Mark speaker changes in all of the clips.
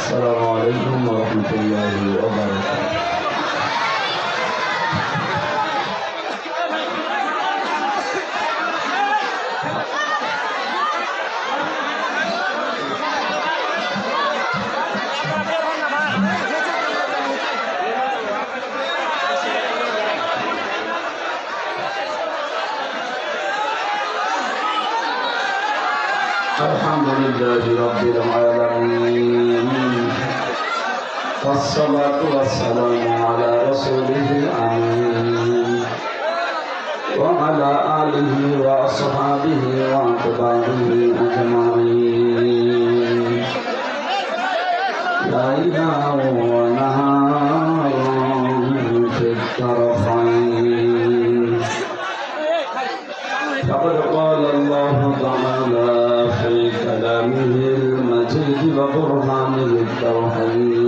Speaker 1: السلام عليكم ورحمة الله وبركاته. الحمد لله رب العالمين، والصلاة والسلام على رسوله الأمين وعلى آله وأصحابه وأتباعه أجمعين ليلا ونهارا في الطرفين. فقد قال الله تعالى في كلامه المجيد وبرهانه التوحيد: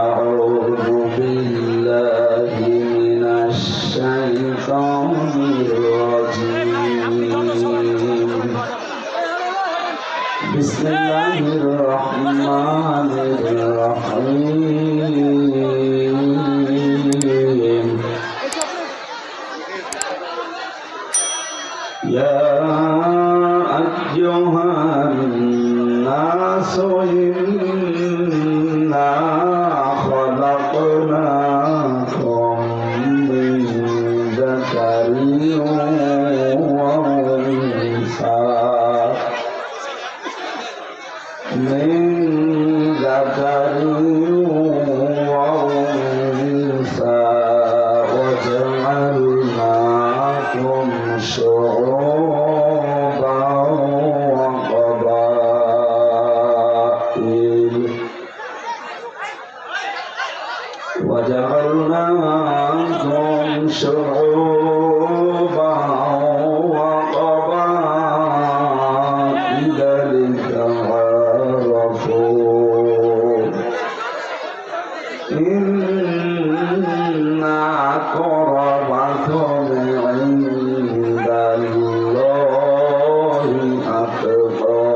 Speaker 1: أعوذ بالله من الشيطان الرجيم. بسم الله الرحمن الرحيم. يا أيها الناس إنا خلقناكم من ذكر وأنثى وجعلناكم شعوبا وقبائل لتعارفوا إن أكرمكم عند الله أتقاكم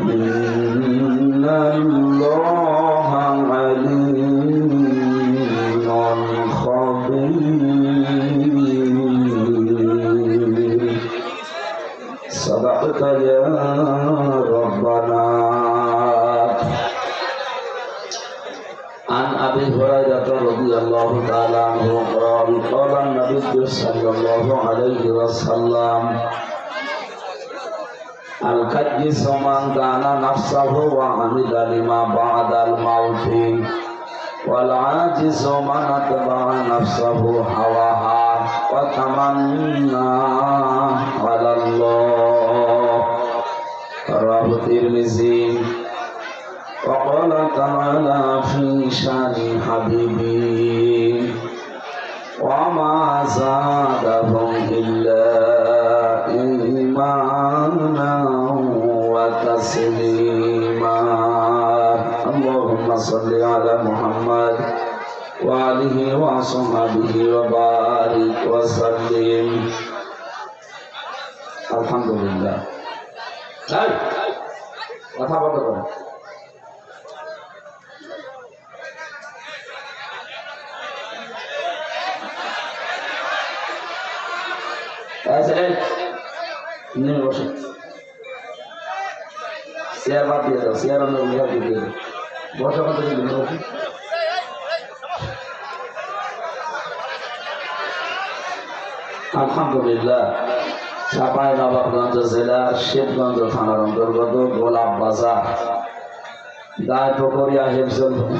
Speaker 1: إن الله عليم خبير. صدقت يا ربنا. عن أبي هريرة رضي الله تعالى عنه قال: قال النبي صلى الله عليه وسلم: الكيس من دان نفسه وعمل لما بعد الموت، والعاجز من اتبع نفسه هواها وتمنى على الله. رواه الترمذي. وقال تعالى في شان حبيبي: وما زادهم إلا إيمانا وتسليما. اللهم صل على محمد وآله وصحبه وبارك وسلم. الحمد لله. কথা বলতে পারেন। বসে চেয়ার বাদ দিয়ে দাও, চেয়ার অন্য দিয়ে দাও। বসা কথা বসে। আলহামদুলিল্লাহ, চাঁপাইনবাবগঞ্জ জেলার শিবগঞ্জ থানার অন্তর্গত গোলাপ বাজার দায়পুকুরিয়া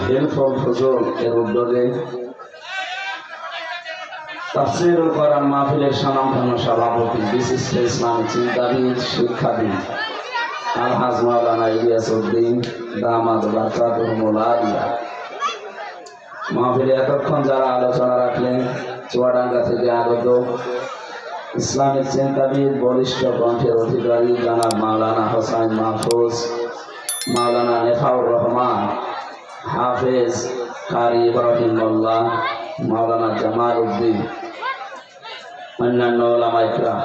Speaker 1: হিলফুল ফুজুল এর উদ্যোগে তাফসীরুল কোরআন মাহফিলের স্বনামধন্য সভাপতি, বিশিষ্ট ইসলামী চিন্তাবিদ, শিক্ষাবিদ আলহাজ মাওলানা ইলিয়াস উদ্দিন দামাত বারকাতুহুল আলিয়া। মাহফিলে এতক্ষণ যারা আলোচনা রাখলেন, চুয়াডাঙ্গা থেকে আগত ইসলামিক চিন্তাবিদ, বলিষ্ঠ কণ্ঠের অধিকারী জনাব মাওলানা হোসাইন মাহফুজ, মাওলানা নেফাউর রহমান, হাফেজ কারি ইব্রাহিম মোল্লা, মাওলানা জামাল উদ্দিন, অন্যান্য ওলামা ইকরাম,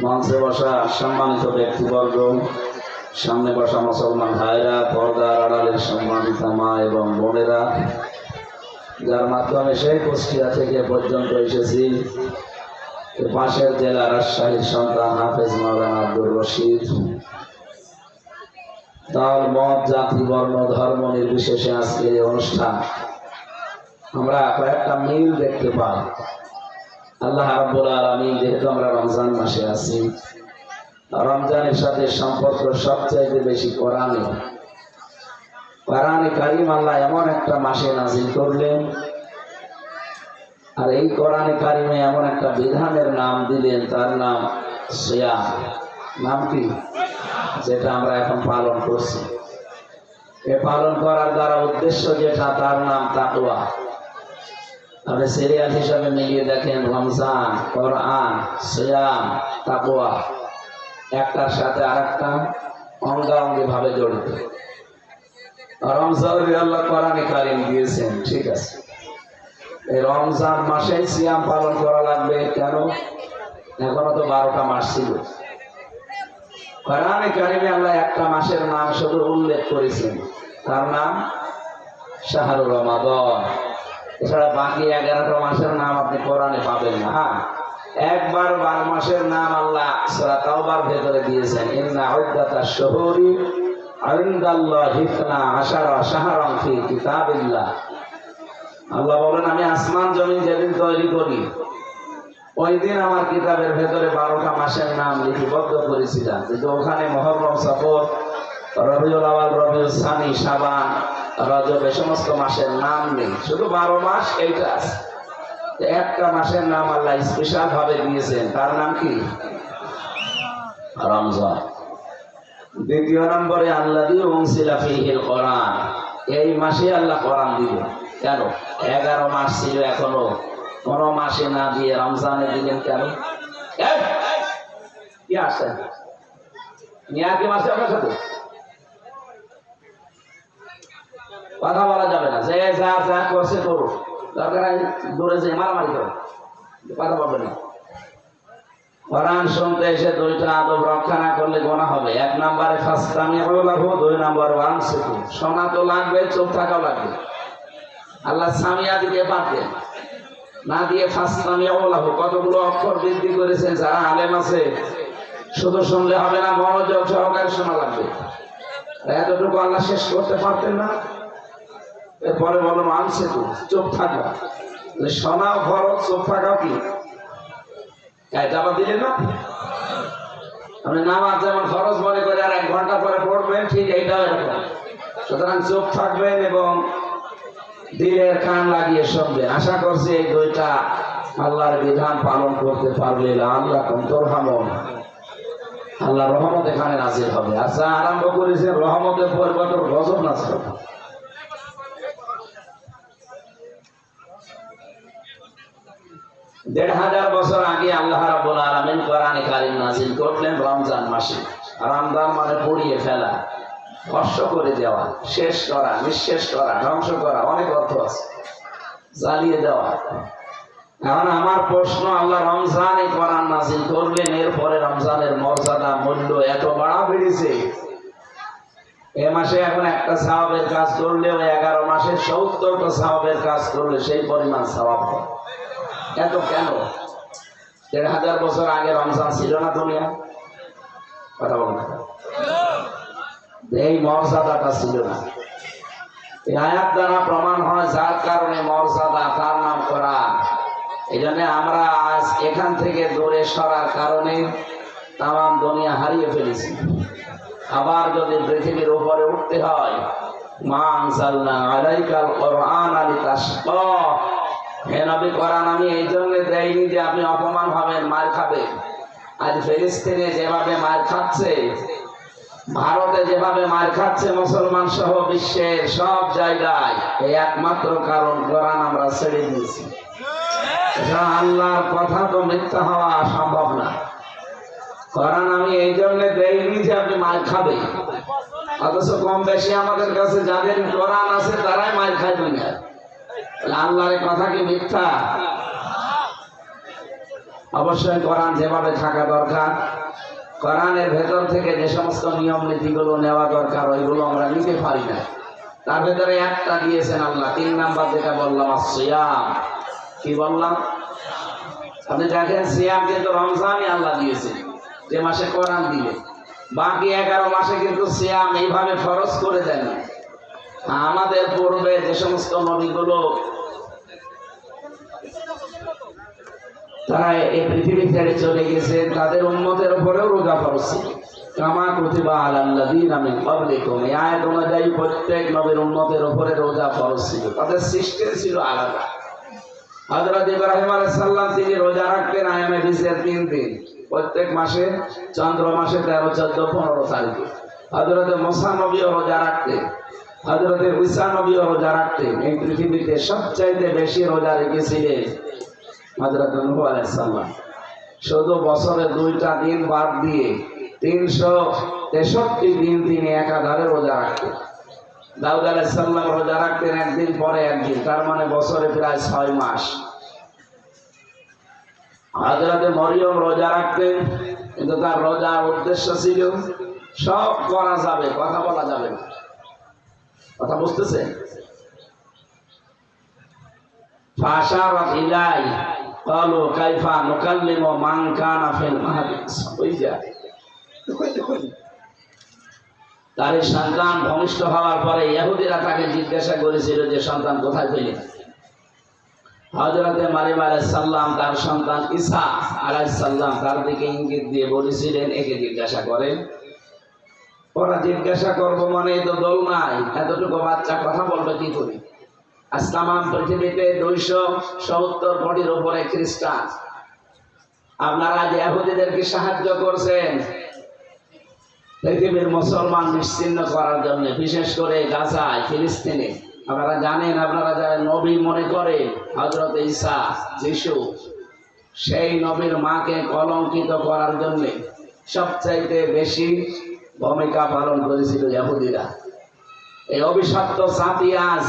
Speaker 1: মঞ্চে বসা সম্মানিত ব্যক্তিবর্গ, সামনে বসা মুসলমান ভাইরা, পর্দার আড়ালের সম্মানিত মা এবং বোনেরা, যার মাধ্যমে সেই কুষ্টিয়া থেকে পর্যন্ত এসেছি, পাশের জেলা রাজশাহীর সন্তান হাফেজ মাওলানা আব্দুর রশিদ, দল মত জাতি বর্ণ ধর্ম নির্বিশেষে আজকের এই অনুষ্ঠান আমরা কয়েকটা মিল দেখতে পাই। আল্লাহ রাব্বুল আলামিন, যেহেতু আমরা রমজান মাসে আছি, রমজানের সাথে সম্পর্ক সবচাইতে বেশি কোরআনে কারীম আল্লাহ এমন একটা মাসে নাজিল করলেন, আর এই কোরআনে কারিমে এমন একটা বিধানের নাম দিলেন, তার নাম সিয়াম। নাম কি? যেটা আমরা এখন পালন করছি। এ পালন করার দ্বারা উদ্দেশ্য যেটা, তার নাম তাকওয়া। আপনি সিরিয়াল হিসাবে মিলিয়ে দেখেন, রমজান, কোরআন, সিয়াম, তাকওয়া একটার সাথে আরেকটা অঙ্গাঙ্গি ভাবে জড়িত। রমজান আল্লাহ কোরআনে কারিম দিয়েছেন, ঠিক আছে। এই রমজান মাসে সিয়াম পালন করা লাগবে কেন? এখনো তো 12টা মাস ছিল। কোরআনে কারিমে আল্লাহ একটা মাসের নাম শুধু উল্লেখ করেছেন, তার নাম শাহরুর রমাদান। এছাড়া বাকি 11টা মাসের নাম আপনি কোরআনে পাবেন না। হ্যাঁ, একবার 12 মাসের নাম আল্লাহ সূরা তাওবার ভেতরে দিয়েছেন, ইন্না উদ্দাতাশ শুহুরি ইনদাল্লাহি 12 শাহরান ফি কিতাবিল্লাহ। আল্লাহ বলেন, আমি আসমান জমিন যেদিন তৈরি করি, ওই দিন আমার কিতাবের ভেতরে 12টা মাসের নাম লিপিবদ্ধ করেছিলাম, কিন্তু ওখানে মুহররম, সফর, রবিউল আউয়াল, রবিউল সানি, শাবান, রজব, এই সমস্ত মাসের নাম নেই, শুধু 12 মাস এইটা আছে। একটা মাসের নাম আল্লাহ স্পেশাল ভাবে দিয়েছেন, তার নাম কি? রমজান। দ্বিতীয় নম্বরে আল্লাযী উনজিলা ফীহিল কোরআন, এই মাসে আল্লাহ কোরআন দিলেন। কেন? 11 মাস ছিল, এখনো কোন মাসে না দিয়ে রমজানে দিলেন কেন? কি আসে মিয়াকে মাসে আপনার সাথে কথা বলা যাবে না, যে যা যা করছে করুক, দরকার দূরে যে মারামারি করে কথা বলবে না। কোরআন শুনতে এসে 2টা আদব রক্ষা না করলে গুনাহ হবে। 1 নম্বরে ফাসতামিউ লাহু, 2 নম্বর ওয়ানসিতু। শোনা তো লাগবে, চুপ থাকাও লাগবে। আল্লাহ সামিয়া দিতে পারতেন, না দিয়ে ফাসতামিউ লাহু কতগুলো অক্ষর বৃদ্ধি করেছেন। যারা আলেম আছে, শুধু শুনলে হবে না, মনোযোগ সহকারে শোনা লাগবে। এতটুকু আল্লাহ শেষ করতে পারতেন না? এরপরে বলো ওয়ানসিতু, চুপ থাকা। শোনাও ফরজ, চুপ থাকাও কি? দিলেন না? আপনি নামাজ যেমন ফরজ মনে করে আর 1 ঘন্টা পরে পড়বেন, ঠিক এইটাও এরকম। সুতরাং চুপ থাকবেন এবং দিলের কান লাগিয়ে শুনবেন। আশা করছি এই 2টা আল্লাহর বিধান পালন করতে পারলে আল্লাহ তুরহামুন, আল্লাহর রহমত এখানে নাযিল হবে। আচ্ছা, আরম্ভ করেছেন রহমতের পরিবর্তন গজব নাযিল হবে। 1500 বছর আগে আল্লাহ রাব্বুল আলামিন কোরআনে কারীম নাযিল করলেন রমজান মাসে। রমজান মানে পুড়িয়ে ফেলা, ভস্ম করে দেওয়া, শেষ করা, নিঃশেষ করা, ধ্বংস করা, অনেক অর্থ আছে, জ্বালিয়ে দেওয়া। এখন আমার প্রশ্ন, আল্লাহ রমজানে কোরআন নাযিল করলেন, এরপরে রমজানের মর্যাদা, মূল্য এত বাড়া বেড়েছে। এ মাসে এখন একটা সওয়াবের কাজ করলে, ওই 11 মাসে 70টা সওয়াবের কাজ করলে সেই পরিমাণ সওয়াব হয়। এত কেন? 1500 বছর আগে রমজান ছিল না দুনিয়া? কথা বলুন, এই মর্যাদাটা ছিল না। এই আয়াত দ্বারা প্রমাণ হয়, যার কারণে মর্যাদা, তার নাম কোরআন। এই জন্য আমরা আজ এখান থেকে দূরে সরার কারণে তাম দুনিয়া হারিয়ে ফেলেছি। আবার যদি পৃথিবীর উপরে উঠতে হয়, মা আনজালনা আলাইকাল কোরআনা লিতাশকা, হে নবী, কোরআন আমি এই জন্য দেইনি যে আপনি অপমান হবেন, মার খাবেন। আজ ফিলিস্তিনে যেভাবে মার খাচ্ছে, ভারতে যেভাবে মার খাচ্ছে মুসলমান সহ বিশ্বের সব জায়গায়, এই একমাত্র কারণ কোরআন আমরা ছেড়ে দিয়েছি। আল্লাহর কথা তো মিথ্যা হওয়া সম্ভব না। কোরআন আমি এই জন্য দেইনি যে আপনি মার খাবেন, অথচ কম বেশি আমাদের কাছে যাদের কোরআন আছে তারাই মার খাইবেন। আল্লাহর কথা কি মিথ্যা? অবশ্যই কোরআন যেভাবে থাকা দরকার, কোরআনের ভেতর থেকে যে সমস্ত নিয়ম নীতিগুলো নেওয়া দরকার ওইগুলো আমরা নিতে পারি না। তার ভেতরে একটা দিয়েছেন আল্লাহ, 3 নাম্বার যেটা বললাম সিয়াম। কি বললাম? আপনি দেখেন সিয়াম কিন্তু রমজানই আল্লাহ দিয়েছে, যে মাসে কোরআন দিলে। বাকি 11 মাসে কিন্তু সিয়াম এইভাবে ফরজ করে দেন। আমাদের পূর্বে যে সমস্ত নবীগুলো তারা এই পৃথিবী ছেড়ে চলে গেছে, তাদের উম্মতের উপরেও রোজা ফরজ ছিল। কামা কুতিবা আলাল্লাযীনা মিন ক্বাবলিকুম, এই আয়াত অনুযায়ী প্রত্যেক নবীর উম্মতের উপরে রোজা ফরজ ছিল। তাদের সিস্টেম ছিল আলাদা। হযরত ইব্রাহিম আলাইহিস সালাম তিনি রোজা রাখতেন আয়ামে বিজের 3 দিন, প্রত্যেক মাসে চন্দ্র মাসে 13, 14, 15 তারিখে। হযরত মুসা নবীও রোজা রাখতেন, হযরত ঈসা নবীও রোজা রাখতেন। এই পৃথিবীতে সবচাইতে বেশি রোজা রেখেছিলেন হযরত নূহ আলাইহিস সালাম। শুধু বছরে 2টা দিন বাদ দিয়ে 363 দিন তিনি একাধারে রোজা রাখতেন। দাউদ আলাইহিস সালাম রোজা রাখতেন একদিন পরে একদিন, তার মানে বছরে প্রায় 6 মাস। হযরত মরিয়ম রোজা রাখতেন, কিন্তু তার রোজার উদ্দেশ্য ছিল সব করা যাবে, কথা বলা যাবে না। কথা বুঝতেছে? ফাশারাত ইলাই ক্বালু কাইফা নুকাল্লিমু মান কানা ফিল মাহদি সাবিয়্যা। তার সন্তান ভূমিষ্ঠ হওয়ার পরে ইহুদিরা তাকে জিজ্ঞাসা করেছিল যে সন্তান কোথায় পেলেন। হযরত মারিয়াম আলাইহিস সালাম তার সন্তান ঈসা আলাইহিস সালাম তার দিকে ইঙ্গিত দিয়ে বলেছিলেন একে জিজ্ঞাসা করেন। ওরা জিজ্ঞাসা করবো মানে তো দল নাই, এতটুকু বাচ্চা কথা বলবে কি করে? আজ তামাম পৃথিবীতে 270 কোটির উপরে খ্রিস্টান। আপনারা যে ইহুদিদেরকে সাহায্য করছেন পৃথিবীর মুসলমান বিচ্ছিন্ন করার জন্য, বিশেষ করে গাজায়, ফিলিস্তিনে। আপনারা জানেন, আপনারা যারা নবী মনে করে হযরত ঈসা যিশু, সেই নবীর মাকে কলঙ্কিত করার জন্য সবচাইতে বেশি ভূমিকা পালন করেছিল ইহুদিরা। এই অভিশপ্ত জাতি আজ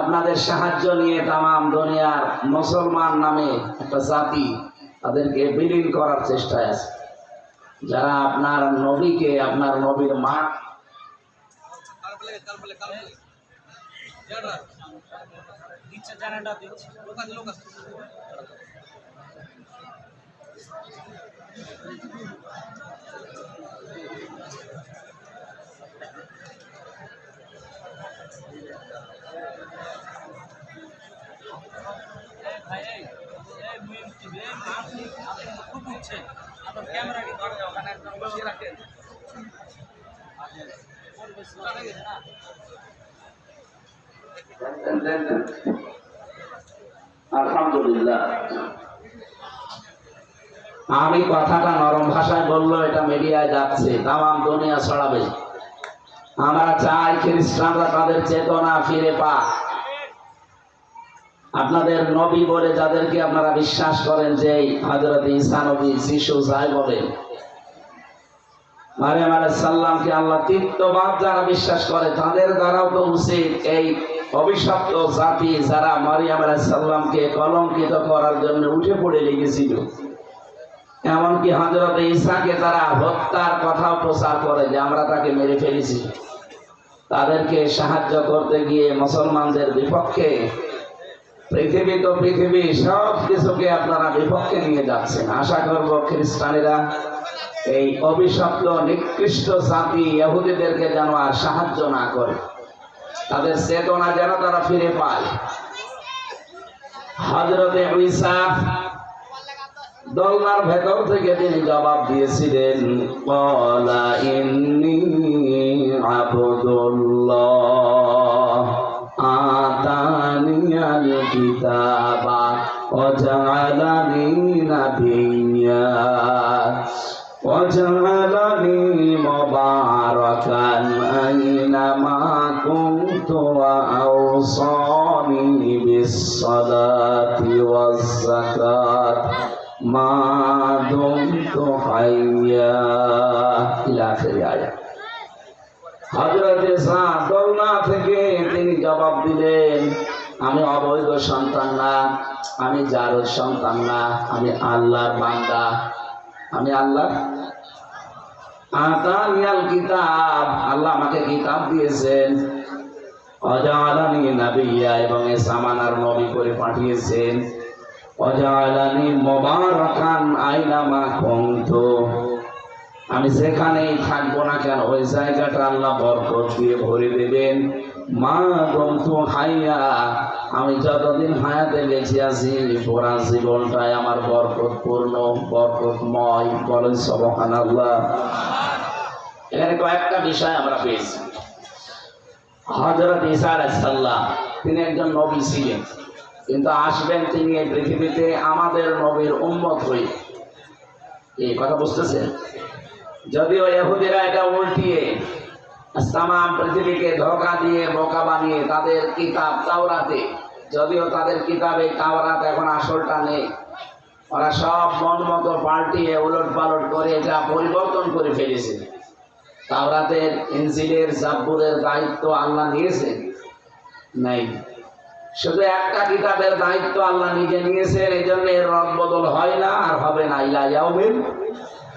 Speaker 1: আপনাদের সাহায্য নিয়ে তামাম দুনিয়ার মুসলমান নামে একটা জাতি তাদেরকে বিলীন করার চেষ্টায় আছে। যারা আপনার নবীকে, আপনার নবীর মা আলহামদুলিল্লাহ। আমি কথাটা নরম ভাষায় বললো, এটা মিডিয়ায় যাচ্ছে, তামাম দুনিয়া ছড়াবে। আমরা চাই খ্রিস্টানরা তাদের চেতনা ফিরে পাক। আপনাদের নবী বলে যাদেরকে আপনারা বিশ্বাস করেন, যে হযরত ঈসা নবী, যিশু যাই বলেন, মারিয়াম আলাইহিস সালামকে আল্লাহ তৃতীয়বার যারা বিশ্বাস করে, তাদের দ্বারাও তো উচিত এই অভিশপ্ত জাতি যারা মারিয়াম আলাইহিস সালামকে কলঙ্কিত করার জন্য উঠে পড়ে লেগেছিল, এমনকি হযরত ঈসাকে তারা হত্যার কথাও প্রচার করে যে আমরা তাকে মেরে ফেলেছি, তাদেরকে সাহায্য করতে গিয়ে মুসলমানদের বিপক্ষে পৃথিবী সব কিছুকে আপনারা বিপক্ষে নিয়ে যাচ্ছেন। আশা করব খ্রিস্টানেরা এই অভিশপ্ত নিকৃষ্ট জাতি ইহুদিদেরকে যেন আর সাহায্য না করে, তাদের চেতনা যেন তারা ফিরে পায়। হযরত ঈসা দলনার ভেতর থেকে তিনি জবাব দিয়েছিলেন, ক্বালা ইন্নী আবদুল্লাহ আতানিয়াল কিতাবা ওয়া জাআলানি নাবিয়্যা ওয়া জাআলানি মুবারাকান আইনামা কুনতু ওয়া আওসানি বিস-সালাতি ওয়াজ-যাকাত মা দুমতু হাইয়্যা। ইলা আখির আয়াত। হযরত ঈসা দোলনা থেকে তিনি জবাব দিলেন, আমি অবৈধ সন্তান না, আমি যারুর সন্তান না, আমি আল্লাহর বান্দা, আমি আল্লাহ। আতানিয়াল কিতাব, আল্লাহ আমাকে কিতাব দিয়েছেন। ওয়াজআলানি নাবিয়্যা, এবং এই জামানার নবী করে পাঠিয়েছেন। ওয়াজআলানি মুবারাকান আইনামা কুনতু, আমি যেখানেই থাকবো না কেন ওই জায়গাটা আল্লাহ বরকত দিয়ে ভরে দেবেন। মা দুমতু হাইয়া, আমি যতদিন হায়াতে বেঁচে আছি পুরা জীবনটাই আমার বরকতপূর্ণ, বরকতময়। বলেন সুবহানাল্লাহ। এখানে কয়েকটা বিষয় আমরা পেয়েছি। হযরত ঈসা আলাইহিস সালাম তিনি একজন নবী ছিলেন, কিন্তু আসবেন তিনি এই পৃথিবীতে আমাদের নবীর উম্মত হয়ে। এই কথা বুঝতেছেন? যদিও ইহুদিরা এটা উল্টিয়ে তামাম পৃথিবীকে ধোঁকা দিয়ে বোকা বানিয়ে তাদের কিতাব তাওরাতে, যদিও তাদের কিতাবে তাওরাত এখন আসলটা নেই, ওরা সব মন মতো পাল্টিয়ে উলট পালট করে এটা পরিবর্তন করে ফেলেছে। তাওরাতের, ইনজিলের, জাবুরের দায়িত্ব আল্লাহ নিয়েছেন নাই, শুধু একটা কিতাবের দায়িত্ব আল্লাহ নিজে নিয়েছেন। এই জন্য এর রদ বদল হয় না আর হবে না। ইলা ইয়াউমিল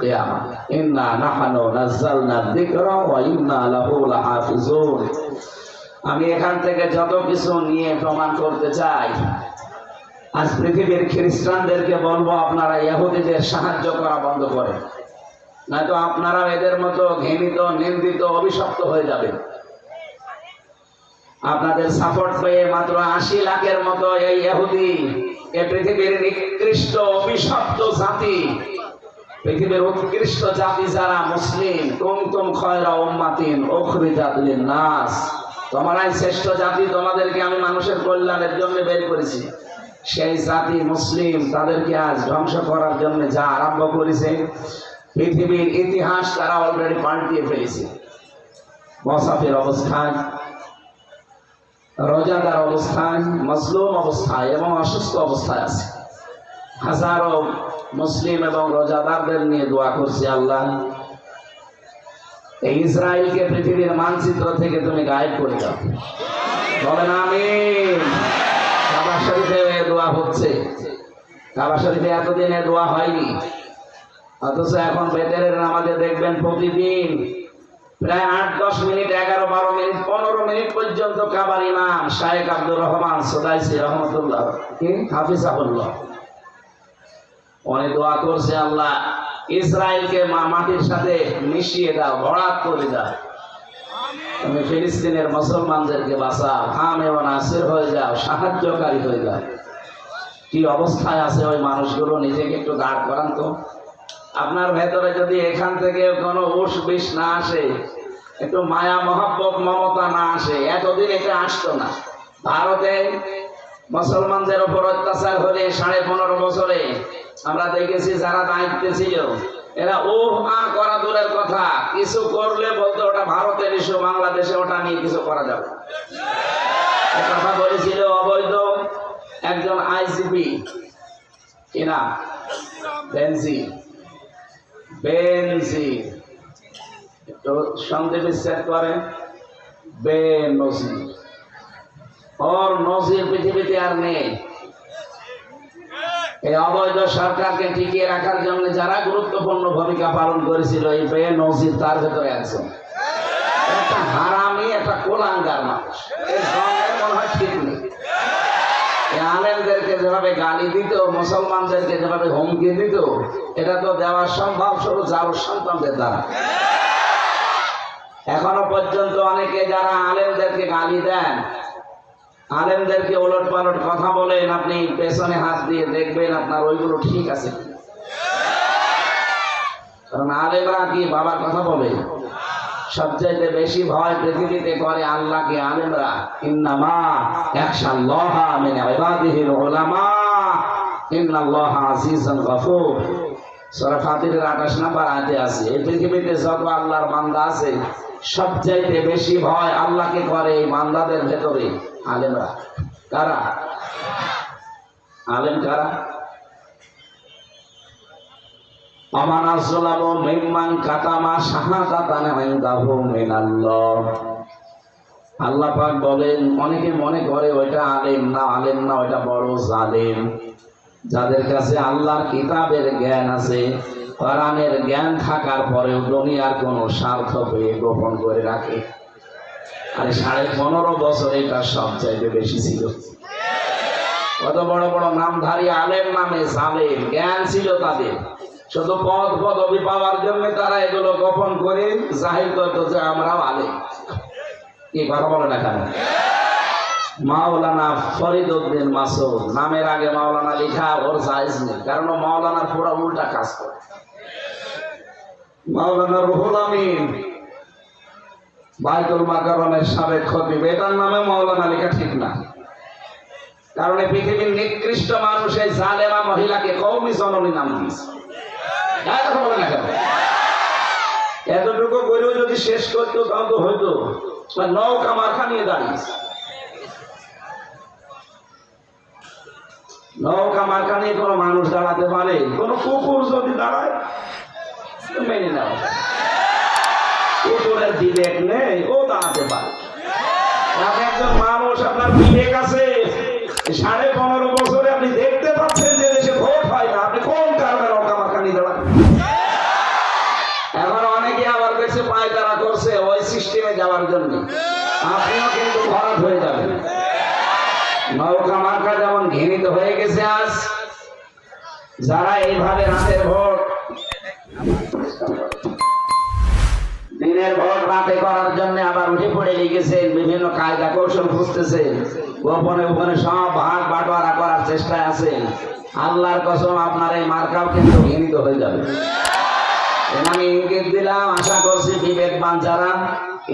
Speaker 1: কিয়ামা ইন্না নাহনু নাযালনা যিকরা ওয়া ইন্না লাহু লাহাফিজুন। আমি এখান থেকে যত কিছু নিয়ে প্রমাণ করতে চাই, আজ পৃথিবীর খ্রিস্টানদেরকে বলবো আপনারা ইহুদিদের সাহায্য করা বন্ধ করেন, নয়তো আপনারা এদের মতো ঘৃণিত, নিন্দিত, অভিশপ্ত হয়ে যাবেন। আপনাদের সাপোর্ট পেয়ে মাত্র 80 লাখের মতো এই ইহুদি, এই পৃথিবীর নিকৃষ্ট অভিশপ্ত জাতি, পৃথিবীর উৎকৃষ্ট জাতি যারা মুসলিম, কুনতুম খায়রা উম্মাতিন উখরিজাত লিন-নাস, তোমরাই শ্রেষ্ঠ জাতি, তোমাদেরকে আমি মানুষের কল্যাণের জন্য বের করেছি। সেই জাতি মুসলিম, তাদেরকে আজ ধ্বংস করার জন্য যা আরম্ভ করেছে, পৃথিবীর ইতিহাস তারা অলরেডি পাল্টিয়ে ফেলেছে। মুসাফির অবস্থায়, রোজাদার অবস্থায়, মজলুম অবস্থায় এবং অসুস্থ অবস্থায় আছে। হাজারো মুসলিম এবং রোজাদারদের নিয়ে দোয়া করছি, আল্লাহ এই ইসরায়েলকে পৃথিবীর মানচিত্র থেকে তুমি গায়েব করে দাও। বলেন আমিন। কাবা শরীফে দোয়া হচ্ছে, কাবা শরীফে এতদিন দোয়া হয়নি, অথচ এখন বেতের নামাজে দেখবেন প্রতিদিন প্রায় 8-10 মিনিট, 11-12 মিনিট, 15 মিনিট পর্যন্ত কাবার ইমাম শায়েখ আব্দুর রহমান সুদাইসি রহমতুল্লাহ হাফিজাহুল্লাহ উনি দোয়া করছে, আল্লাহ ইসরায়েলকে মাটির সাথে মিশিয়ে দাও, ভরাট করে দাও, তুমি ফিলিস্তিনের মুসলমানদেরকে বাঁচাও, হাম এবং নাসির হয়ে যাও, সাহায্যকারী হয়ে যাও। কি অবস্থায় আছে ওই মানুষগুলো, নিজেকে একটু দাঁড় করান তো। আপনার ভেতরে যদি এখান থেকে কোনো উস বিষ না আসে, একটু মায়া মহব্বত মমতা না আসে, এতদিন এটা আসতো না। ভারতে মুসলমানদের উপর অত্যাচার হলে 15.5 বছরে আমরা দেখেছি যারা দায়িত্বে ছিল, এরা করা দূরের কথা, কিছু করলে বলতো ওটা ভারতের ইস্যু, বাংলাদেশে ওটা নিয়ে কিছু করা যাবে। কথা বলেছিল অবৈধ একজন আইজিপি, কিনা বেনজির, একটু সন্দেহ বিশ্বাস করেন, বেনজির, ওর নজির পৃথিবীতে আর নেই। এই অবৈধ সরকারকে টিকিয়ে রাখার জন্য যারা গুরুত্বপূর্ণ ভূমিকা পালন করেছিল, এই বেনজির তার ভেতরে একজন। একটা হারামি, একটা কোলাঙ্গার মানুষ, এর জন্মের মনে হয় ঠিক নেই। আলেমদেরকে যেভাবে গালি দিত, মুসলমানদেরকে যেভাবে হুমকি দিত, এটা তো দেওয়া সম্ভব শুধু যার সন্তানদের দ্বারা। এখনো পর্যন্ত অনেকে যারা আলেমদেরকে গালি দেন, আলেমদেরকে ওলট পালট কথা বলেন, আপনি পেছনে হাত দিয়ে দেখবেন আপনার ওইগুলো ঠিক আছে। কারণ আলেমরা কি বাবার কথা বলে? সবচাইতে বেশি ভয় পৃথিবীতে করে আল্লাহকে আলেমরা। ইন্নামা ইয়াখশাল্লাহা মিন ইবাদিহিল উলামা ইন্নাল্লাহা আজিজুন গফুর। সূরা ফাতিরের 28 নম্বর আয়াতে আছে, এই পৃথিবীতে যত আল্লাহর বান্দা আছে, সবচাইতে বেশি ভয় আল্লাহকে করে এই বান্দাদের ভেতরে আলেমরা। কারা আলেম? কারা? আমান আযলামু মিম্মান কাতামা শাহাদাতান ইনদাহু মিনাল্লাহ। আল্লাহ পাক বলেন, অনেকে মনে করে ওইটা আলেম না, আলেম না, ওইটা বড় জালেম। যাদের কাছে আল্লাহর কিতাবের জ্ঞান আছে, কোরআনের জ্ঞান থাকার পরেও দুনিয়ার কোনো স্বার্থ পেয়ে গোপন করে রাখে। আর 15.5 বছর এটা সবচাইতে বেশি ছিল। কত বড় বড় নামধারী আলেম নামে জালেম, জ্ঞান ছিল তাদের, শুধু পদ পদবি পাওয়ার জন্য তারা এগুলো গোপন করে জাহির করতো যে আমরাও আলেম। কি কথা বলে না কেন? মাওলানা ফরিদ উদ্দিন মাসুদ নামের আগে মাওলানা লেখা ওর জায়েজ নেই, কারণ ও মাওলানার পুরো উল্টা কাজ করে। মাওলানা রুহুল আমিন বাইতুল মাকারমের সাবেক খতিব, এটার নামে মাওলানা লেখা ঠিক না, কারণ এই পৃথিবীর নিকৃষ্ট মানুষ এই জালেমা মহিলাকে কওমি জননী নাম দিয়েছে। কথা বলে না কেন? এতটুকু করেও যদি শেষ করতো তাও তো হইতো। নৌকা মার্কা নিয়ে দাঁড়িয়েছে, নৌকা মার্কা নিয়ে কোনো মানুষ দাঁড়াতে পারে? কোন কুকুর যদি দাঁড়ায় মেনে নাও, কুকুরের বিবেক নেই, ও দাঁড়াতে পারে। আপনি একজন মানুষ, আপনার বিবেক আছে, 15.5 বছরে আপনি দেখতে পাচ্ছেন যে দেশে ভোট হয় না, আপনি কোন কারণে নৌকা মার্কা নিয়ে দাঁড়ান? এখন অনেকে আবার কাছে পায়তারা করছে ওই সিস্টেমে যাওয়ার জন্য, আপনিও কিন্তু ভরাট হয়ে যাবেন। নৌকা মার্কা যেমন ঘৃণিত হয়ে গেছে আজ, যারা এইভাবে রাতের ভোট, দিনের ভোট রাতে করার জন্য আবার উঠে পড়ে লেগেছেন, বিভিন্ন কায়দা কৌশল খুঁজতেছেন, গোপনে গোপনে সব ভাগ বাটোয়ারা করার চেষ্টায় আছেন, আল্লাহর কসম আপনার এই মার্কাও কিন্তু ঘৃণিত হয়ে যাবে। আমি ইঙ্গিত দিলাম, আশা করছি বিবেকবান যারা,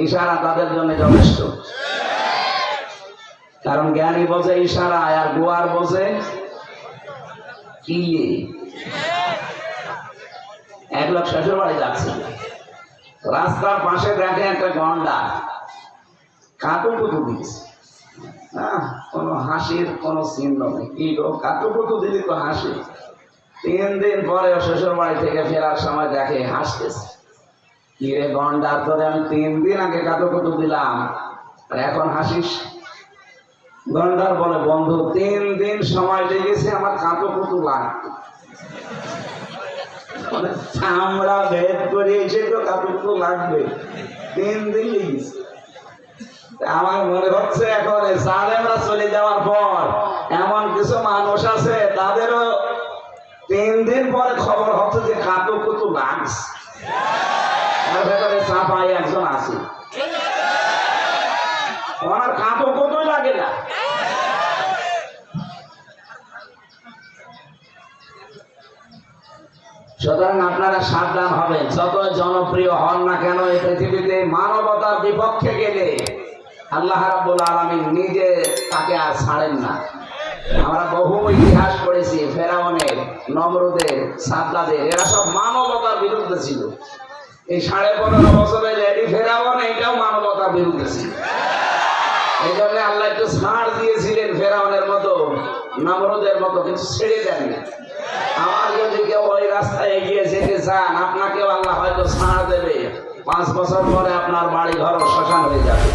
Speaker 1: ইশারা তাদের জন্য যথেষ্ট। কারণ জ্ঞানী বোঝে ইশারা, আর গোয়ার বোঝে কি। এক লোক শ্বশুর বাড়ি যাচ্ছে, রাস্তার পাশে দেখে একটা গন্ডা কাতুকুতু দিচ্ছে। কোন হাসির কোন চিহ্ন নেই। কি গো, কাতুকুতু দিলি তো হাসি। 3 দিন পরে শ্বশুর বাড়ি থেকে ফেরার সময় দেখে হাসতেছে। কি রে গন্ডার, তোরে আমি 3 দিন আগে কাতুকুতু দিলাম আর এখন হাসিস? গন্ডার বলে, বন্ধু 3 দিন সময় লেগেছে আমার কাতুকুতু লাগবে, চামড়া ভেদ করে এসে তো কাতুকুতু লাগবে, 3 দিন লেগেছে। আমার মনে হচ্ছে এখন জালেমরা চলে যাওয়ার পর এমন কিছু মানুষ আছে তাদেরও 3 দিন পরে খবর হচ্ছে যে কাতুকুতু লাগছে। তার ভেতরে চাপাই একজন আছে, ওনার কাতুকুতুই লাগে না। সুতরাং আপনারা সাবধান হবেন, যত জনপ্রিয় হন না কেন এই পৃথিবীতে মানবতার বিপক্ষে গেলে আল্লাহ রাব্বুল আলামিন নিজে তাকে আর ছাড়েন না। আমরা বহু ইতিহাস পড়েছি, ফেরাউনের, নমরুদের, সাদ্দাদের, এরা সব মানবতার বিরুদ্ধে ছিল। এই 15.5 বছরে লেডি ফেরাউন এটাও মানবতার বিরুদ্ধে ছিল। এই জন্য আল্লাহ একটু ছাড় দিয়েছিলেন ফেরাউনের মতো, নমরুদের মতো, কিন্তু ছেড়ে দেননি। আমার যদি কেউ ওই রাস্তায় এগিয়ে যেতে চান, আপনাকেও আল্লাহ হয়তো ছাড় দেবে, 5 বছর পরে আপনার বাড়ি ঘর শ্মশান হয়ে যাবে।